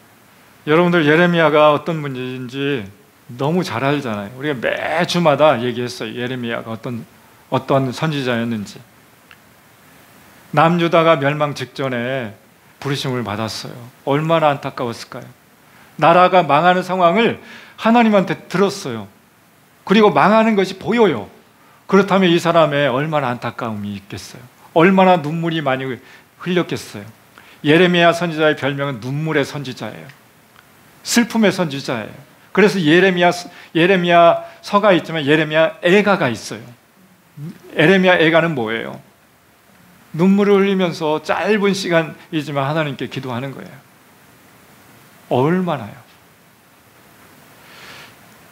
여러분들 예레미야가 어떤 분인지 너무 잘 알잖아요. 우리가 매주마다 얘기했어요. 예레미야가 어떤 선지자였는지. 남유다가 멸망 직전에 부르심을 받았어요. 얼마나 안타까웠을까요? 나라가 망하는 상황을 하나님한테 들었어요. 그리고 망하는 것이 보여요. 그렇다면 이 사람의 얼마나 안타까움이 있겠어요? 얼마나 눈물이 많이 흘렸겠어요? 예레미야 선지자의 별명은 눈물의 선지자예요. 슬픔의 선지자예요. 그래서 예레미야 서가 있지만 예레미야 애가가 있어요. 예레미야 애가는 뭐예요? 눈물을 흘리면서 짧은 시간이지만 하나님께 기도하는 거예요. 얼마나요?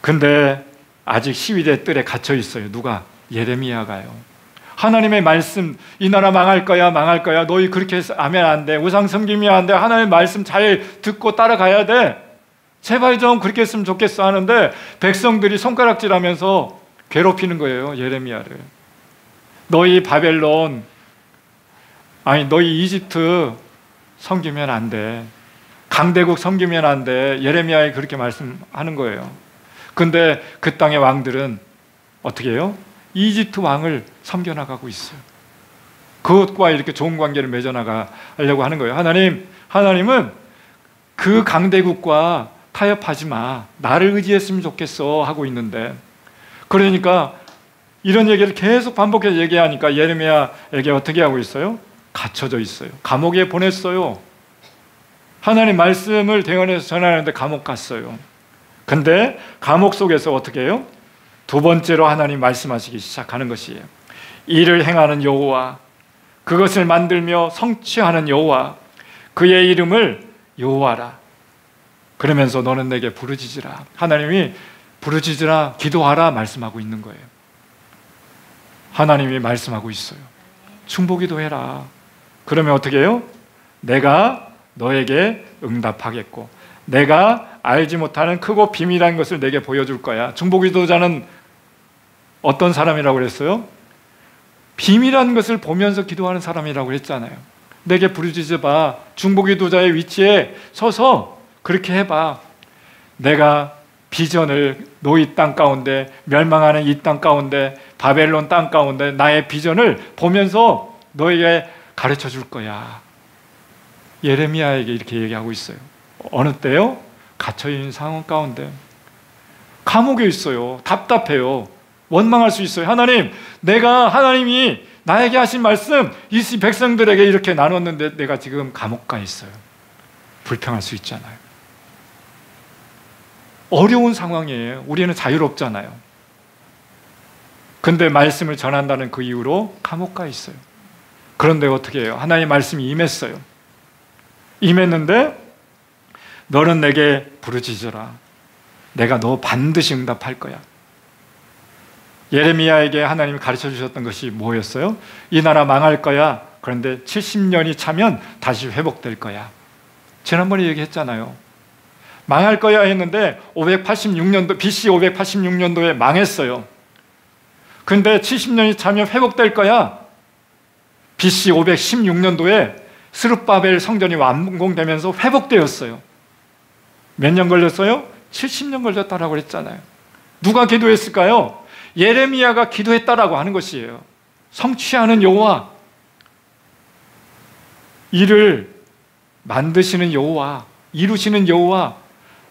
근데 아직 시위대 뜰에 갇혀 있어요. 누가? 예레미야가요. 하나님의 말씀, 이 나라 망할 거야, 망할 거야. 너희 그렇게 하면 안 돼. 우상 섬기면 안 돼. 하나님의 말씀 잘 듣고 따라가야 돼. 제발 좀 그렇게 했으면 좋겠어 하는데 백성들이 손가락질하면서 괴롭히는 거예요. 예레미야를. 너희 바벨론, 너희 이집트 섬기면 안 돼. 강대국 섬기면 안 돼. 예레미야에 그렇게 말씀하는 거예요. 근데 그 땅의 왕들은 어떻게 해요? 이집트 왕을 섬겨나가고 있어요. 그것과 이렇게 좋은 관계를 맺어나가려고 하는 거예요. 하나님은 그 강대국과 타협하지 마. 나를 의지했으면 좋겠어 하고 있는데, 그러니까 이런 얘기를 계속 반복해서 얘기하니까 예레미야에게 어떻게 하고 있어요? 갇혀져 있어요. 감옥에 보냈어요. 하나님 말씀을 대언해서 전하는데 감옥 갔어요. 근데 감옥 속에서 어떻게 해요? 두 번째로 하나님 말씀하시기 시작하는 것이에요. 이를 행하는 여호와, 그것을 만들며 성취하는 여호와, 그의 이름을 여호와라. 그러면서 너는 내게 부르짖으라. 하나님이 부르짖으라, 기도하라 말씀하고 있는 거예요. 하나님이 말씀하고 있어요. 중보기도 해라. 그러면 어떻게 해요? 내가 너에게 응답하겠고 내가 알지 못하는 크고 비밀한 것을 내게 보여줄 거야. 중보기도자는 어떤 사람이라고 그랬어요? 비밀한 것을 보면서 기도하는 사람이라고 했잖아요. 내게 부르짖어봐. 중보기도자의 위치에 서서 그렇게 해봐. 내가 비전을 너희 땅 가운데, 멸망하는 이 땅 가운데, 바벨론 땅 가운데 나의 비전을 보면서 너에게 가르쳐 줄 거야. 예레미야에게 이렇게 얘기하고 있어요. 어느 때요? 갇혀있는 상황 가운데 감옥에 있어요. 답답해요. 원망할 수 있어요. 하나님이 나에게 하신 말씀 이 백성들에게 이렇게 나눴는데 내가 지금 감옥 가 있어요. 불평할 수 있잖아요. 어려운 상황이에요. 우리는 자유롭잖아요. 근데 말씀을 전한다는 그 이유로 감옥 가 있어요. 그런데 어떻게 해요? 하나님의 말씀이 임했어요. 임했는데 너는 내게 부르짖어라. 내가 너 반드시 응답할 거야. 예레미야에게 하나님이 가르쳐 주셨던 것이 뭐였어요? 이 나라 망할 거야. 그런데 70년이 차면 다시 회복될 거야. 지난번에 얘기했잖아요. 망할 거야 했는데 586년도 BC 586년도에 망했어요. 근데 70년이 차면 회복될 거야. BC 516년도에 스룹바벨 성전이 완공되면서 회복되었어요. 몇 년 걸렸어요? 70년 걸렸다라고 했잖아요. 누가 기도했을까요? 예레미야가 기도했다라고 하는 것이에요. 성취하는 여호와, 이를 만드시는 여호와, 이루시는 여호와,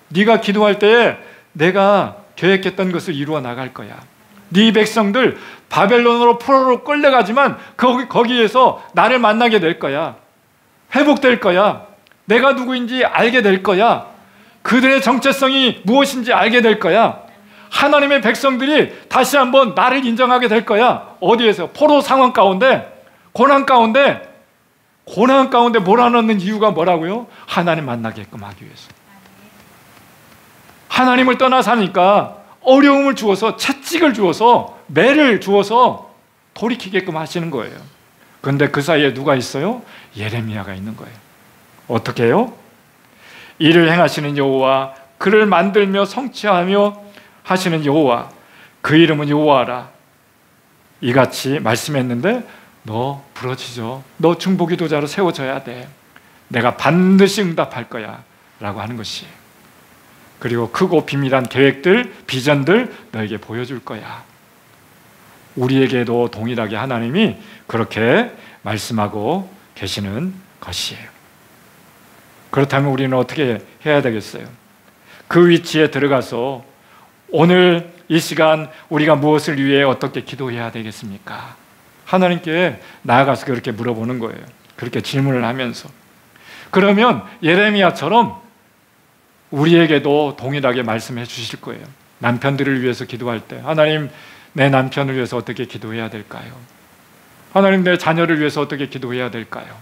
네가 기도할 때에 내가 계획했던 것을 이루어 나갈 거야. 네 백성들 바벨론으로 포로로 끌려가지만 거기에서 나를 만나게 될 거야. 회복될 거야. 내가 누구인지 알게 될 거야. 그들의 정체성이 무엇인지 알게 될 거야. 하나님의 백성들이 다시 한번 나를 인정하게 될 거야. 어디에서? 포로 상황 가운데, 고난 가운데 몰아넣는 이유가 뭐라고요? 하나님 만나게끔 하기 위해서. 하나님을 떠나 사니까 어려움을 주어서, 채찍을 주어서, 매를 주어서 돌이키게끔 하시는 거예요. 그런데 그 사이에 누가 있어요? 예레미야가 있는 거예요. 어떻게 해요? 이를 행하시는 여호와, 그를 만들며 성취하며 하시는 여호와, 그 이름은 여호와라. 이같이 말씀했는데 너 부러지죠. 너 중보기도자로 세워져야 돼. 내가 반드시 응답할 거야 라고 하는 것이에요. 그리고 크고 비밀한 계획들, 비전들 너에게 보여줄 거야. 우리에게도 동일하게 하나님이 그렇게 말씀하고 계시는 것이에요. 그렇다면 우리는 어떻게 해야 되겠어요? 그 위치에 들어가서 오늘 이 시간 우리가 무엇을 위해 어떻게 기도해야 되겠습니까? 하나님께 나아가서 그렇게 물어보는 거예요. 그렇게 질문을 하면서. 그러면 예레미야처럼 우리에게도 동일하게 말씀해 주실 거예요. 남편들을 위해서 기도할 때 하나님, 내 남편을 위해서 어떻게 기도해야 될까요? 하나님, 내 자녀를 위해서 어떻게 기도해야 될까요?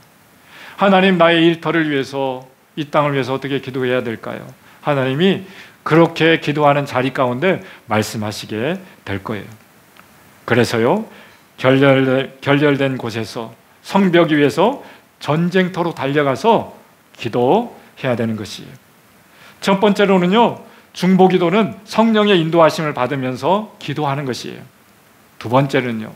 하나님, 나의 일터를 위해서, 이 땅을 위해서 어떻게 기도해야 될까요? 하나님이 그렇게 기도하는 자리 가운데 말씀하시게 될 거예요. 그래서요, 결렬된 곳에서 성벽 위에서 전쟁터로 달려가서 기도해야 되는 것이에요. 첫 번째로는요, 중보기도는 성령의 인도하심을 받으면서 기도하는 것이에요. 두 번째는요,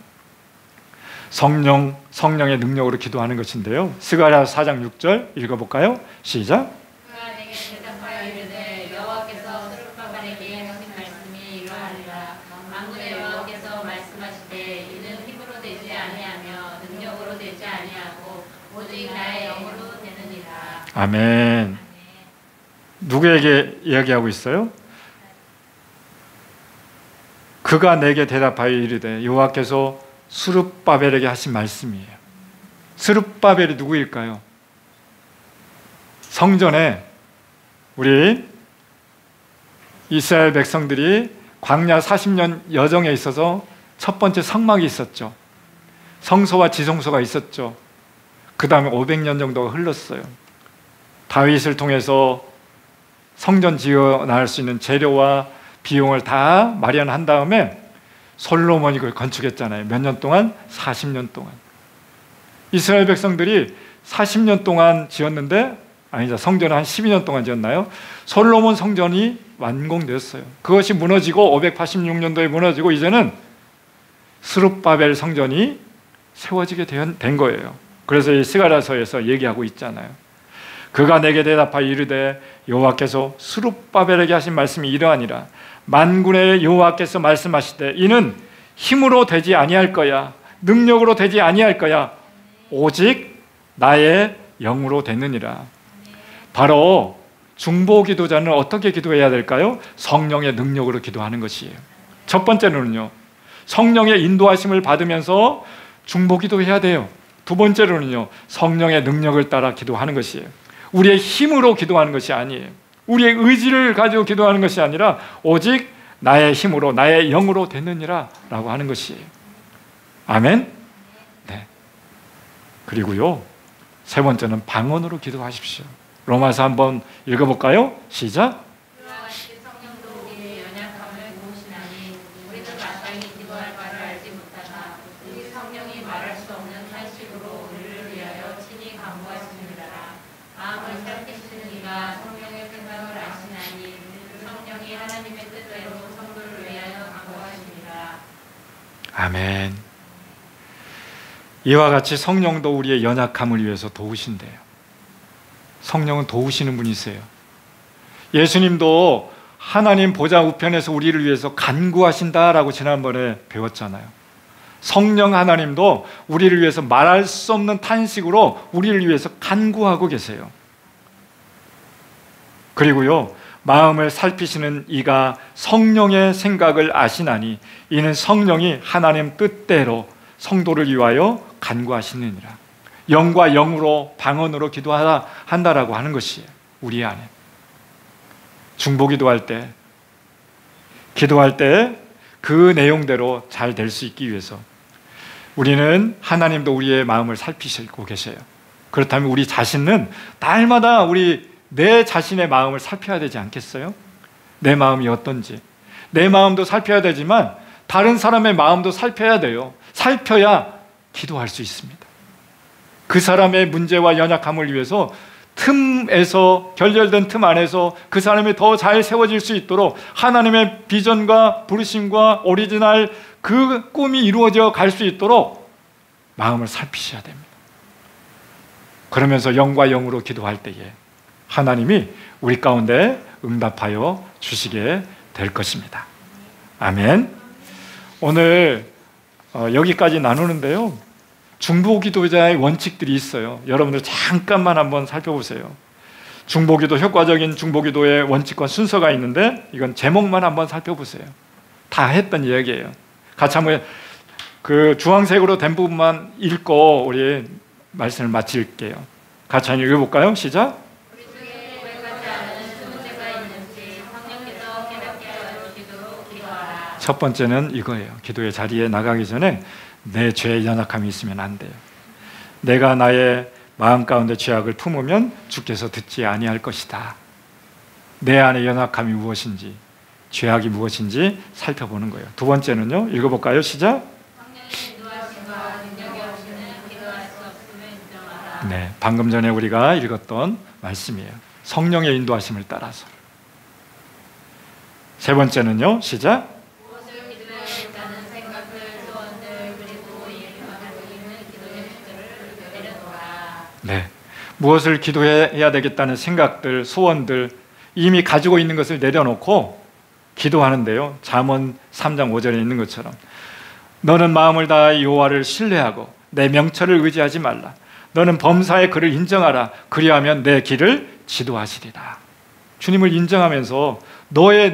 성령의 능력으로 기도하는 것인데요. 스가랴 4장 6절 읽어볼까요? 시작. 그가 내게 대답하여 이르되 여호와께서 스룹바벨에게 하신 말씀이 이러하니라. 만군의 여호와께서 말씀하시되 이는 힘으로 되지 아니하며 능력으로 되지 아니하고 오직 나의 영으로 되느니라. 아멘. 누구에게 이야기하고 있어요? 그가 내게 대답하여 이르되 여호와께서 스룹바벨에게 하신 말씀이에요. 스룹바벨이 누구일까요? 성전에 우리 이스라엘 백성들이 광야 40년 여정에 있어서 첫 번째 성막이 있었죠. 성소와 지성소가 있었죠. 그 다음에 500년 정도가 흘렀어요. 다윗을 통해서 성전 지어 나갈 수 있는 재료와 비용을 다 마련한 다음에 솔로몬이 그걸 건축했잖아요. 몇 년 동안? 40년 동안. 이스라엘 백성들이 40년 동안 지었는데, 아니죠, 성전을 한 12년 동안 지었나요? 솔로몬 성전이 완공되었어요. 그것이 무너지고 586년도에 무너지고 이제는 스룹바벨 성전이 세워지게 된 거예요. 그래서 이 스가랴서에서 얘기하고 있잖아요. 그가 내게 대답하여 이르되 여호와께서 스룹바벨에게 하신 말씀이 이러하니라. 만군의 여호와께서 말씀하시되 이는 힘으로 되지 아니할 거야, 능력으로 되지 아니할 거야, 오직 나의 영으로 되느니라. 바로 중보기도자는 어떻게 기도해야 될까요? 성령의 능력으로 기도하는 것이에요. 첫 번째로는요, 성령의 인도하심을 받으면서 중보기도해야 돼요. 두 번째로는요, 성령의 능력을 따라 기도하는 것이에요. 우리의 힘으로 기도하는 것이 아니에요. 우리의 의지를 가지고 기도하는 것이 아니라 오직 나의 힘으로, 나의 영으로 되느니라 라고 하는 것이에요. 아멘? 네. 그리고요, 세 번째는 방언으로 기도하십시오. 로마서 한번 읽어볼까요? 시작. 그와 같이 성령도 우리의 연약함을 도우시나니 우리도 마땅히 기도할 바를 알지 못하나 우리 성령이 말할 수 없는 탄식으로 우리를 위하여 친히 간구하시느니라. 마음을 살피시는 이가 성령의 생각을 아시나니 성령이 하나님의 뜻대로 성도를 위하여 간구하시니라. 아멘. 이와 같이 성령도 우리의 연약함을 위해서 도우신대요. 성령은 도우시는 분이세요. 예수님도 하나님 보좌 우편에서 우리를 위해서 간구하신다라고 지난번에 배웠잖아요. 성령 하나님도 우리를 위해서 말할 수 없는 탄식으로 우리를 위해서 간구하고 계세요. 그리고요, 마음을 살피시는 이가 성령의 생각을 아시나니 이는 성령이 하나님 뜻대로 성도를 위하여 간구하시느니라. 영과 영으로 방언으로 기도하라 한다라고 하는 것이에요. 우리 안에 중보기도할 때, 기도할 때 그 내용대로 잘 될 수 있기 위해서 우리는, 하나님도 우리의 마음을 살피시고 계세요. 그렇다면 우리 자신은 날마다 내 자신의 마음을 살펴야 되지 않겠어요? 내 마음이 어떤지, 내 마음도 살펴야 되지만 다른 사람의 마음도 살펴야 돼요. 살펴야 기도할 수 있습니다. 그 사람의 문제와 연약함을 위해서 틈에서, 결렬된 틈 안에서 그 사람이 더 잘 세워질 수 있도록 하나님의 비전과 부르심과 오리지널 그 꿈이 이루어져 갈 수 있도록 마음을 살피셔야 됩니다. 그러면서 영과 영으로 기도할 때에 하나님이 우리 가운데 응답하여 주시게 될 것입니다. 아멘. 오늘 여기까지 나누는데요, 중보기도자의 원칙들이 있어요. 여러분들 잠깐만 한번 살펴보세요. 중보기도, 효과적인 중보기도의 원칙과 순서가 있는데 이건 제목만 한번 살펴보세요. 다 했던 이야기예요. 같이 한번 그 주황색으로 된 부분만 읽고 우리 말씀을 마칠게요. 같이 한번 읽어볼까요? 시작. 우리 중에 고백하지 않은 수문제가 있는지 성령께서 깨닫게 하여 주시도록 기도하라. 첫 번째는 이거예요. 기도의 자리에 나가기 전에 내 죄의 연약함이 있으면 안 돼요. 내가 나의 마음 가운데 죄악을 품으면 주께서 듣지 아니할 것이다. 내 안에 연약함이 무엇인지, 죄악이 무엇인지 살펴보는 거예요. 두 번째는요, 읽어볼까요? 시작. 성령의 인도하심과 능력이 없이는 기도할 수 없음을 인정하라. 네, 방금 전에 우리가 읽었던 말씀이에요. 성령의 인도하심을 따라서. 세 번째는요, 시작. 무엇을 기도해야겠다는 생각들, 소원들, 그리고 예비만 가지고 있는 기도의 주제를 내려놓아라. 네, 무엇을 기도해야 되겠다는 생각들, 소원들, 이미 가지고 있는 것을 내려놓고 기도하는데요, 잠언 3장 5절에 있는 것처럼 너는 마음을 다하여 여호와를 신뢰하고 내 명철을 의지하지 말라. 너는 범사의 그를 인정하라. 그리하면 내 길을 지도하시리라. 주님을 인정하면서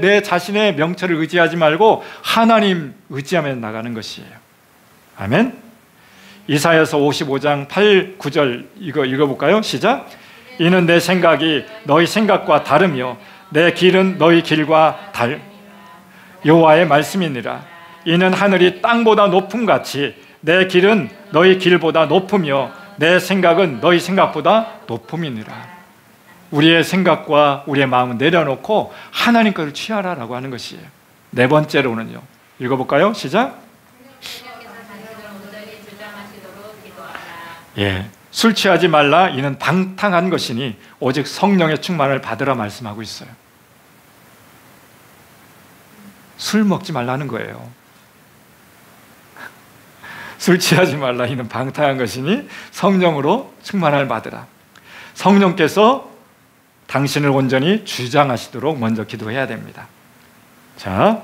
내 자신의 명철을 의지하지 말고 하나님 의지하며 나가는 것이에요. 아멘. 이사야서 55장 8, 9절 이거 읽어볼까요? 시작. 이는 내 생각이 너희 생각과 다르며 내 길은 너희 길과 여호와의 말씀이니라. 이는 하늘이 땅보다 높음같이 내 길은 너희 길보다 높으며 내 생각은 너희 생각보다 높음이니라. 우리의 생각과 우리의 마음을 내려놓고 하나님 것을 취하라라고 하는 것이에요. 네 번째로는요, 읽어볼까요? 시작. 성령께서 당신을 온전히 주장하시도록 기도하라. 예, 술 취하지 말라. 이는 방탕한 것이니 오직 성령의 충만을 받으라 말씀하고 있어요. 술 먹지 말라는 거예요. 술 취하지 말라. 이는 방탕한 것이니 성령으로 충만을 받으라. 성령께서 당신을 온전히 주장하시도록 먼저 기도해야 됩니다. 자,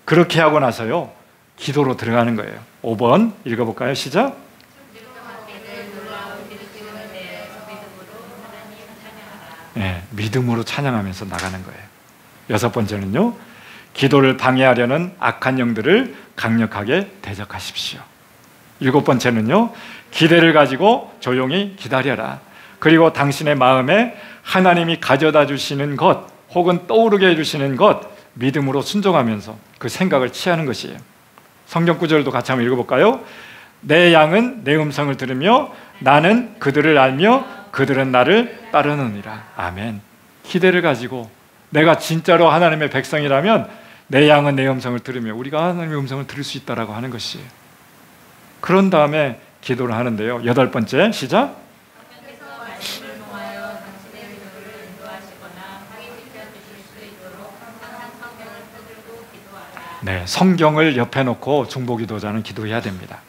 그렇게 하고 나서요, 기도로 들어가는 거예요. 5번 읽어볼까요? 시작. 네, 믿음으로 찬양하면서 나가는 거예요. 여섯 번째는요, 기도를 방해하려는 악한 영들을 강력하게 대적하십시오. 일곱 번째는요, 기대를 가지고 조용히 기다려라. 그리고 당신의 마음에 하나님이 가져다 주시는 것 혹은 떠오르게 해주시는 것 믿음으로 순종하면서 그 생각을 취하는 것이에요. 성경 구절도 같이 한번 읽어볼까요? 내 양은 내 음성을 들으며 나는 그들을 알며 그들은 나를 따르느니라. 아멘. 기대를 가지고 내가 진짜로 하나님의 백성이라면 내 양은 내 음성을 들으며 우리가 하나님의 음성을 들을 수 있다라고 하는 것이에요. 그런 다음에 기도를 하는데요. 여덟 번째 시작. 성령께서 말씀을 통하여 당신의 기도를 인도하시거나 확인시켜 주실 수 있도록 항상 성경을 펴들고 기도하라. 네, 성경을 옆에 놓고 중보기도자는 기도해야 됩니다.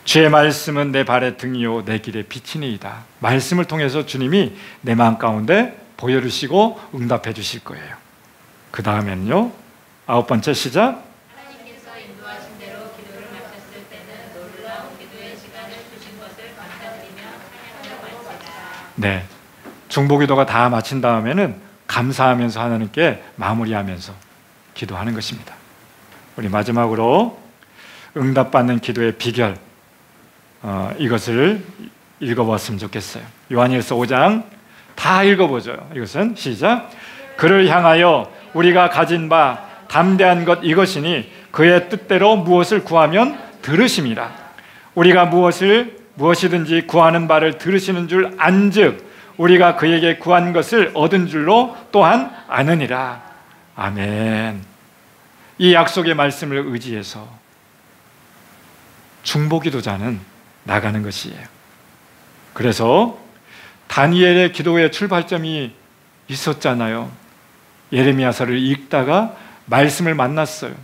주의 말씀은 내 발의 등이요 내 길의 빛이니이다. 말씀을 통해서 주님이 내 마음 가운데 보여주시고 응답해 주실 거예요. 그 다음에는요, 아홉 번째 시작. 하나님께서 인도하신 대로 기도를 마쳤을 때는 놀라운 기도의 시간을 주신 것을 감사드리며 찬양하며 마치라. 네, 중보기도가 다 마친 다음에는 감사하면서 하나님께 마무리하면서 기도하는 것입니다. 우리 마지막으로 응답받는 기도의 비결, 이것을 읽어봤으면 좋겠어요. 요한일서 5장 다 읽어보죠. 이것은 시작. 그를 향하여 우리가 가진 바 담대한 것 이것이니 그의 뜻대로 무엇을 구하면 들으심이라. 우리가 무엇이든지 구하는 바를 들으시는 줄 안즉 우리가 그에게 구한 것을 얻은 줄로 또한 아느니라. 아멘. 이 약속의 말씀을 의지해서 중보기도자는 나가는 것이에요. 그래서 다니엘의 기도의 출발점이 있었잖아요. 예레미야서를 읽다가 말씀을 만났어요.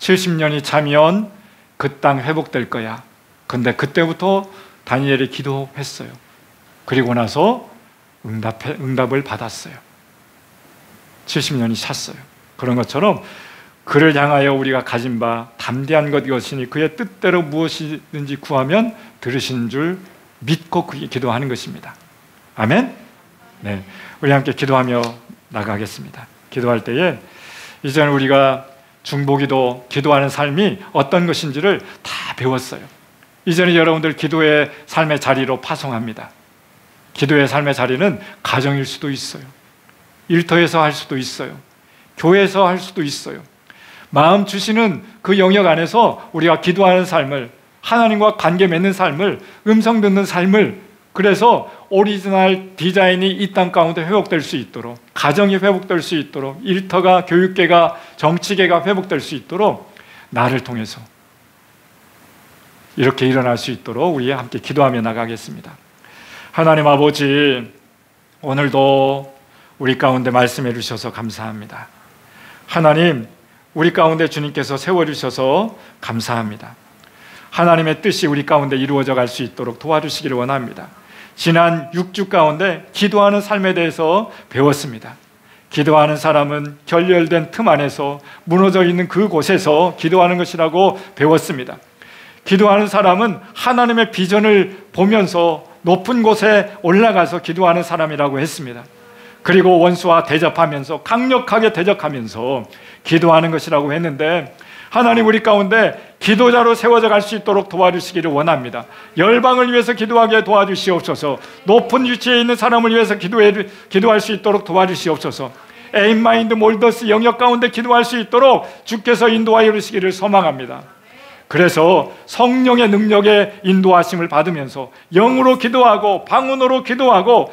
70년이 차면 그 땅 회복될 거야. 근데 그때부터 다니엘이 기도했어요. 그리고 나서 응답을 받았어요. 70년이 찼어요. 그런 것처럼 그를 향하여 우리가 가진 바 담대한 것 이것이니 그의 뜻대로 무엇이든지 구하면 들으신 줄 믿고 기도하는 것입니다. 아멘? 네, 우리 함께 기도하며 나가겠습니다. 기도할 때에 이제는 우리가 중보기도, 기도하는 삶이 어떤 것인지를 다 배웠어요. 이제는 여러분들 기도의 삶의 자리로 파송합니다. 기도의 삶의 자리는 가정일 수도 있어요. 일터에서 할 수도 있어요. 교회에서 할 수도 있어요. 마음 주시는 그 영역 안에서 우리가 기도하는 삶을, 하나님과 관계 맺는 삶을, 음성 듣는 삶을, 그래서 오리지널 디자인이 이 땅 가운데 회복될 수 있도록, 가정이 회복될 수 있도록, 일터가, 교육계가, 정치계가 회복될 수 있도록 나를 통해서 이렇게 일어날 수 있도록 우리 함께 기도하며 나가겠습니다. 하나님 아버지, 오늘도 우리 가운데 말씀해 주셔서 감사합니다. 하나님, 우리 가운데 주님께서 세워주셔서 감사합니다. 하나님의 뜻이 우리 가운데 이루어져 갈 수 있도록 도와주시기를 원합니다. 지난 6주 가운데 기도하는 삶에 대해서 배웠습니다. 기도하는 사람은 결렬된 틈 안에서, 무너져 있는 그곳에서 기도하는 것이라고 배웠습니다. 기도하는 사람은 하나님의 비전을 보면서 높은 곳에 올라가서 기도하는 사람이라고 했습니다. 그리고 원수와 대적하면서, 강력하게 대적하면서 기도하는 것이라고 했는데, 하나님 우리 가운데 기도자로 세워져 갈 수 있도록 도와주시기를 원합니다. 열방을 위해서 기도하게 도와주시옵소서. 높은 위치에 있는 사람을 위해서 기도할 수 있도록 도와주시옵소서. 에임마인드 몰더스 영역 가운데 기도할 수 있도록 주께서 인도하여 주시기를 소망합니다. 그래서 성령의 능력의 인도하심을 받으면서 영으로 기도하고 방언으로 기도하고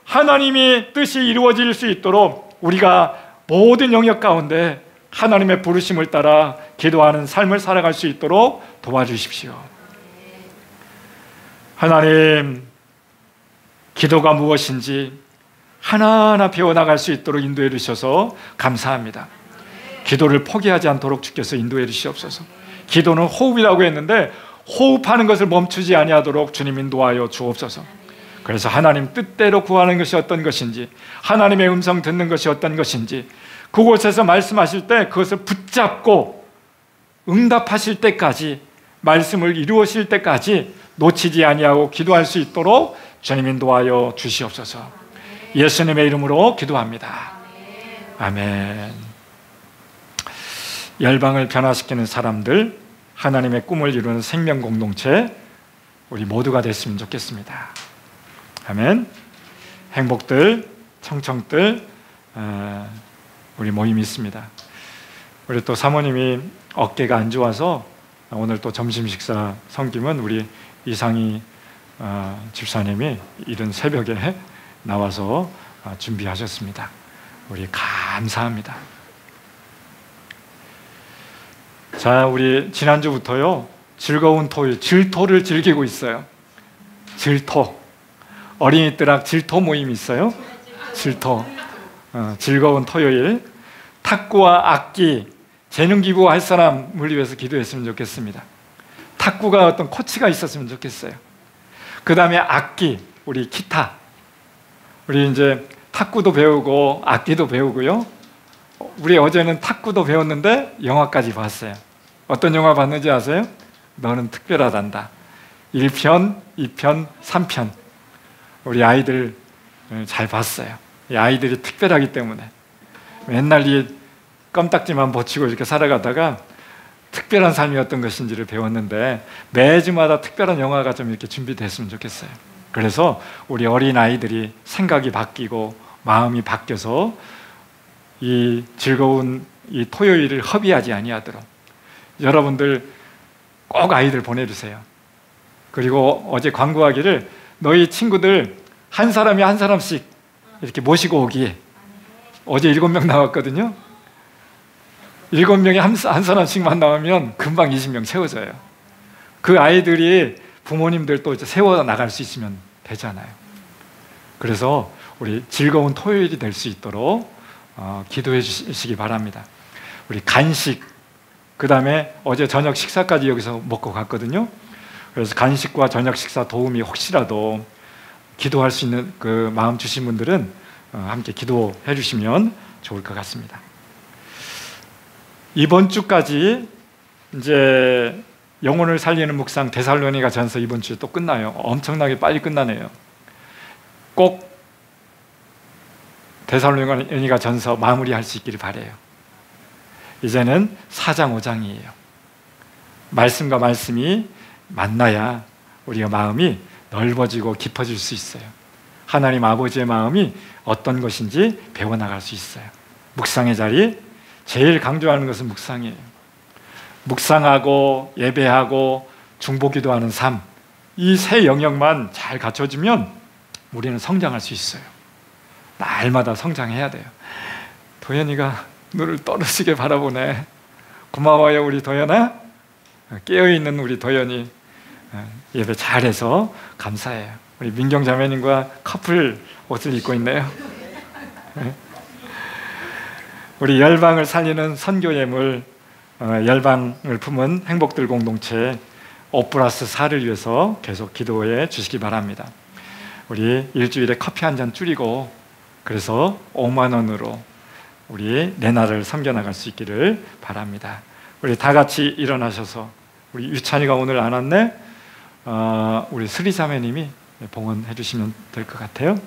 하나님의 뜻이 이루어질 수 있도록 우리가 모든 영역 가운데 하나님의 부르심을 따라 기도하는 삶을 살아갈 수 있도록 도와주십시오. 하나님, 기도가 무엇인지 하나하나 배워나갈 수 있도록 인도해 주셔서 감사합니다. 기도를 포기하지 않도록 주께서 인도해 주시옵소서. 기도는 호흡이라고 했는데 호흡하는 것을 멈추지 아니하도록 주님 인도하여 주옵소서. 그래서 하나님 뜻대로 구하는 것이 어떤 것인지, 하나님의 음성 듣는 것이 어떤 것인지, 그곳에서 말씀하실 때 그것을 붙잡고 응답하실 때까지, 말씀을 이루실 때까지 놓치지 아니하고 기도할 수 있도록 주님 인도하여 주시옵소서. 예수님의 이름으로 기도합니다. 아멘. 열방을 변화시키는 사람들, 하나님의 꿈을 이루는 생명 공동체, 우리 모두가 됐으면 좋겠습니다. 아멘. 행복들, 청청들, 우리 모임이 있습니다. 우리 또 사모님이 어깨가 안 좋아서 오늘 또 점심 식사 섬김은 우리 이상희 집사님이 이른 새벽에 나와서 준비하셨습니다. 우리 감사합니다. 자, 우리 지난주부터요, 즐거운 토요일, 질토를 즐기고 있어요. 질토. 어린이 뜰학 질토 모임이 있어요. 질토. 즐거운 토요일. 탁구와 악기, 재능기부 할 사람을 위해서 기도했으면 좋겠습니다. 탁구가 어떤 코치가 있었으면 좋겠어요. 그 다음에 악기, 우리 기타. 우리 이제 탁구도 배우고 악기도 배우고요. 우리 어제는 탁구도 배웠는데 영화까지 봤어요. 어떤 영화 봤는지 아세요? 너는 특별하단다. 1편, 2편, 3편. 우리 아이들 잘 봤어요. 이 아이들이 특별하기 때문에. 맨날 이 껌딱지만 버치고 이렇게 살아가다가 특별한 삶이 어떤 것인지를 배웠는데, 매주마다 특별한 영화가 좀 이렇게 준비됐으면 좋겠어요. 그래서 우리 어린 아이들이 생각이 바뀌고 마음이 바뀌어서 이 즐거운 이 토요일을 허비하지 아니하도록 여러분들 꼭 아이들 보내주세요. 그리고 어제 광고하기를 너희 친구들 한 사람이 한 사람씩 이렇게 모시고 오기. 어제 7명 나왔거든요. 7명이 한 사람씩만 나오면 금방 20명 채워져요. 그 아이들이 부모님들도 이제 세워 나갈 수 있으면 되잖아요. 그래서 우리 즐거운 토요일이 될 수 있도록 기도해 주시기 바랍니다. 우리 간식, 그 다음에 어제 저녁 식사까지 여기서 먹고 갔거든요. 그래서 간식과 저녁 식사 도움이 혹시라도 기도할 수 있는 그 마음 주신 분들은 함께 기도해 주시면 좋을 것 같습니다. 이번 주까지 이제 영혼을 살리는 묵상 데살로니가 전서 이번 주에 또 끝나요. 엄청나게 빨리 끝나네요. 꼭 데살로니가 전서 마무리할 수 있기를 바라요. 이제는 4장 5장이에요. 말씀과 말씀이 만나야 우리가 마음이 넓어지고 깊어질 수 있어요. 하나님 아버지의 마음이 어떤 것인지 배워나갈 수 있어요. 묵상의 자리, 제일 강조하는 것은 묵상이에요. 묵상하고 예배하고 중보기도하는 삶, 이 세 영역만 잘 갖춰지면 우리는 성장할 수 있어요. 날마다 성장해야 돼요. 도연이가 너를 떨어지게 바라보네. 고마워요 우리 도연아. 깨어있는 우리 도연이 예배 잘해서 감사해요. 우리 민경 자매님과 커플 옷을 입고 있네요. 우리 열방을 살리는 선교 예물, 열방을 품은 행복들 공동체 5+4를 위해서 계속 기도해 주시기 바랍니다. 우리 일주일에 커피 한 잔 줄이고 그래서 5만 원으로 우리 내 나라를 섬겨나갈 수 있기를 바랍니다. 우리 다 같이 일어나셔서, 우리 유찬이가 오늘 안 왔네? 우리 스리자매님이 봉헌해 주시면 될 것 같아요.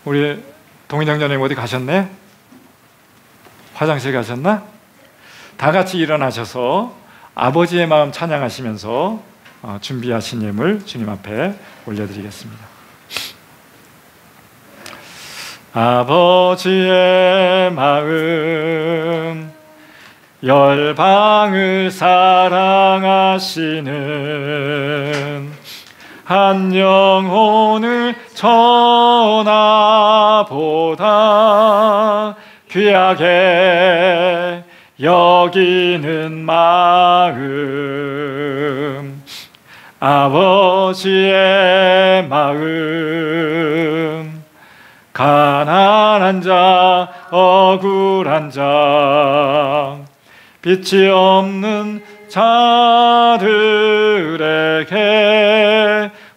우리 동인영자님 어디 가셨네? 화장실 가셨나? 다 같이 일어나셔서 아버지의 마음 찬양하시면서 준비하신 예물 주님 앞에 올려드리겠습니다. 아버지의 마음, 열방을 사랑하시는 한 영혼을 천하보다 귀하게 여기는 마음, 아버지의 마음, 가난한 자, 억울한 자, 빛이 없는 자들에게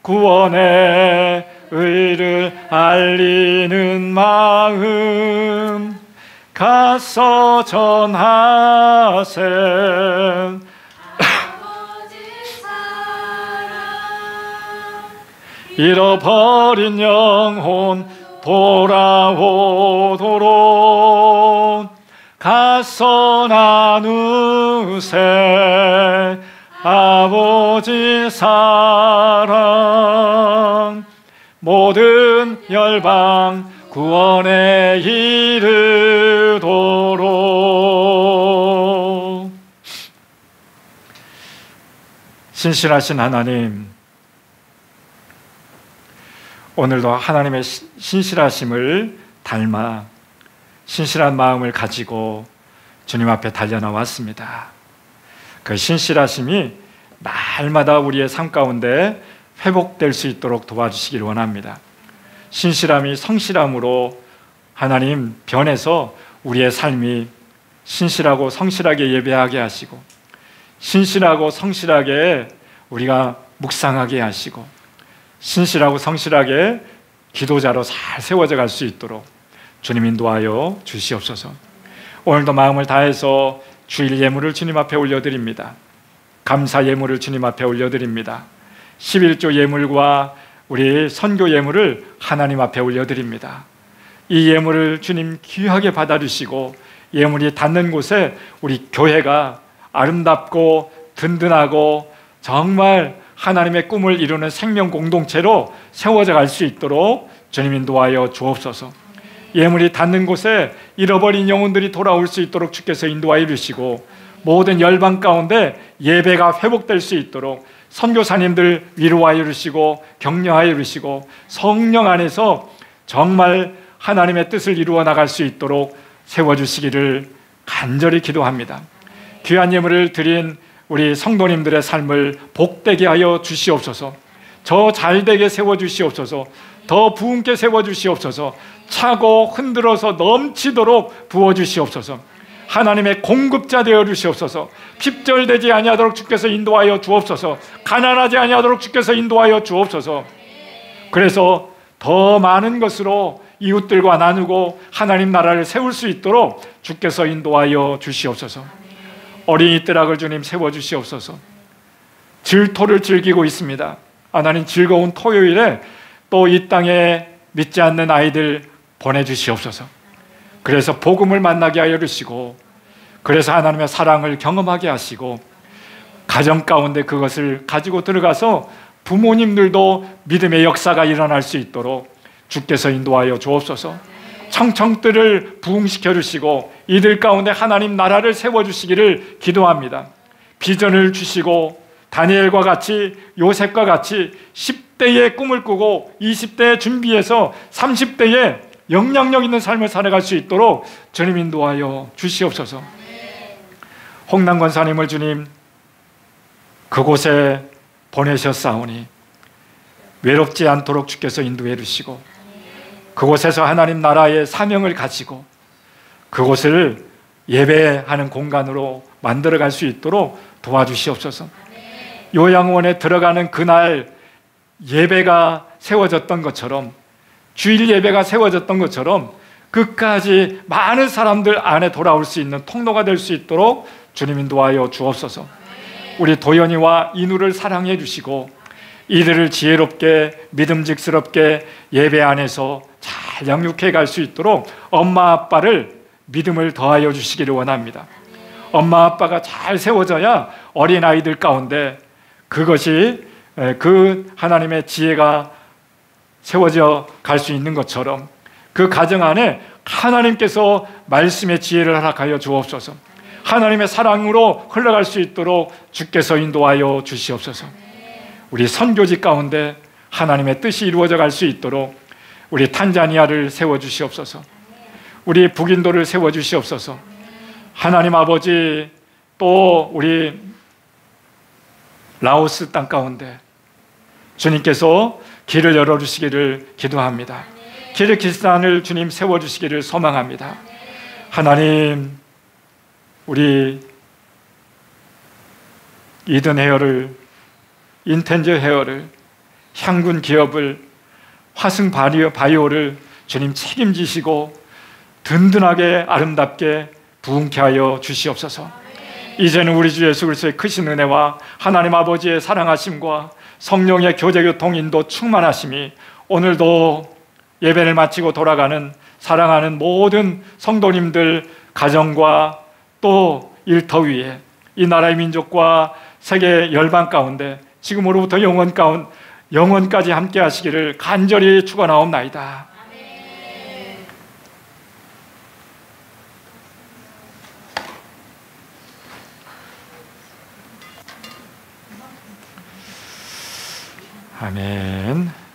구원의 의를 알리는 마음, 가서 전하세. 잃어버린 영혼 돌아오도록 가서 나누세. 아버지 사랑, 모든 열방 구원에 이르도록. 신실하신 하나님, 오늘도 하나님의 신실하심을 닮아 신실한 마음을 가지고 주님 앞에 달려나왔습니다. 그 신실하심이 날마다 우리의 삶 가운데 회복될 수 있도록 도와주시길 원합니다. 신실함이 성실함으로 하나님 변해서 우리의 삶이 신실하고 성실하게 예배하게 하시고, 신실하고 성실하게 우리가 묵상하게 하시고, 신실하고 성실하게 기도자로 잘 세워져 갈 수 있도록 주님 인도하여 주시옵소서. 오늘도 마음을 다해서 주일 예물을 주님 앞에 올려드립니다. 감사 예물을 주님 앞에 올려드립니다. 11조 예물과 우리 선교 예물을 하나님 앞에 올려드립니다. 이 예물을 주님 귀하게 받아주시고, 예물이 닿는 곳에 우리 교회가 아름답고 든든하고 정말 하나님의 꿈을 이루는 생명 공동체로 세워져 갈 수 있도록 주님 인도하여 주옵소서. 예물이 닿는 곳에 잃어버린 영혼들이 돌아올 수 있도록 주께서 인도하여 주시고, 모든 열방 가운데 예배가 회복될 수 있도록 선교사님들 위로하여 주시고 격려하여 주시고, 성령 안에서 정말 하나님의 뜻을 이루어 나갈 수 있도록 세워주시기를 간절히 기도합니다. 귀한 예물을 드린 우리 성도님들의 삶을 복되게 하여 주시옵소서. 저 잘되게 세워주시옵소서. 더 부흥케 세워주시옵소서. 차고 흔들어서 넘치도록 부어주시옵소서. 하나님의 공급자 되어 주시옵소서. 핍절되지 아니하도록 주께서 인도하여 주옵소서. 가난하지 아니하도록 주께서 인도하여 주옵소서. 그래서 더 많은 것으로 이웃들과 나누고 하나님 나라를 세울 수 있도록 주께서 인도하여 주시옵소서. 어린이 뜰학을 주님 세워주시옵소서. 질토를 즐기고 있습니다. 하나님 즐거운 토요일에 또 이 땅에 믿지 않는 아이들 보내주시옵소서. 그래서 복음을 만나게 하여 주시고, 그래서 하나님의 사랑을 경험하게 하시고, 가정 가운데 그것을 가지고 들어가서 부모님들도 믿음의 역사가 일어날 수 있도록 주께서 인도하여 주옵소서. 청청들을 부흥시켜 주시고 이들 가운데 하나님 나라를 세워주시기를 기도합니다. 비전을 주시고 다니엘과 같이, 요셉과 같이 10대에 꿈을 꾸고 20대에 준비해서 30대에 영향력 있는 삶을 살아갈 수 있도록 주님 인도하여 주시옵소서. 홍남 권사님을 주님 그곳에 보내셨사오니 외롭지 않도록 주께서 인도해 주시고, 그곳에서 하나님 나라의 사명을 가지고 그곳을 예배하는 공간으로 만들어갈 수 있도록 도와주시옵소서. 요양원에 들어가는 그날 예배가 세워졌던 것처럼, 주일 예배가 세워졌던 것처럼 끝까지 많은 사람들 안에 돌아올 수 있는 통로가 될 수 있도록 주님 인도하여 주옵소서. 우리 도연이와 인우를 사랑해 주시고 이들을 지혜롭게 믿음직스럽게 예배 안에서 잘 양육해 갈 수 있도록 엄마 아빠를 믿음을 더하여 주시기를 원합니다. 엄마 아빠가 잘 세워져야 어린아이들 가운데 그것이 그 하나님의 지혜가 세워져 갈 수 있는 것처럼 그 가정 안에 하나님께서 말씀의 지혜를 허락하여 주옵소서. 하나님의 사랑으로 흘러갈 수 있도록 주께서 인도하여 주시옵소서. 우리 선교지 가운데 하나님의 뜻이 이루어져 갈 수 있도록 우리 탄자니아를 세워주시옵소서. 우리 북인도를 세워주시옵소서. 하나님 아버지, 또 우리 라오스 땅 가운데 주님께서 길을 열어주시기를 기도합니다. 키르기스탄을 주님 세워주시기를 소망합니다. 하나님, 우리 이든 헤어를, 인텐저 헤어를, 향군 기업을, 화승 바이오를 주님 책임지시고 든든하게 아름답게 부흥케 하여 주시옵소서. 이제는 우리 주 예수 그리스도의 크신 은혜와 하나님 아버지의 사랑하심과 성령의 교제교통 인도 충만하심이 오늘도 예배를 마치고 돌아가는 사랑하는 모든 성도님들 가정과 또 일터 위에 이 나라의 민족과 세계 열방 가운데 지금으로부터 영원까지 함께 하시기를 간절히 축원하옵나이다. 아멘.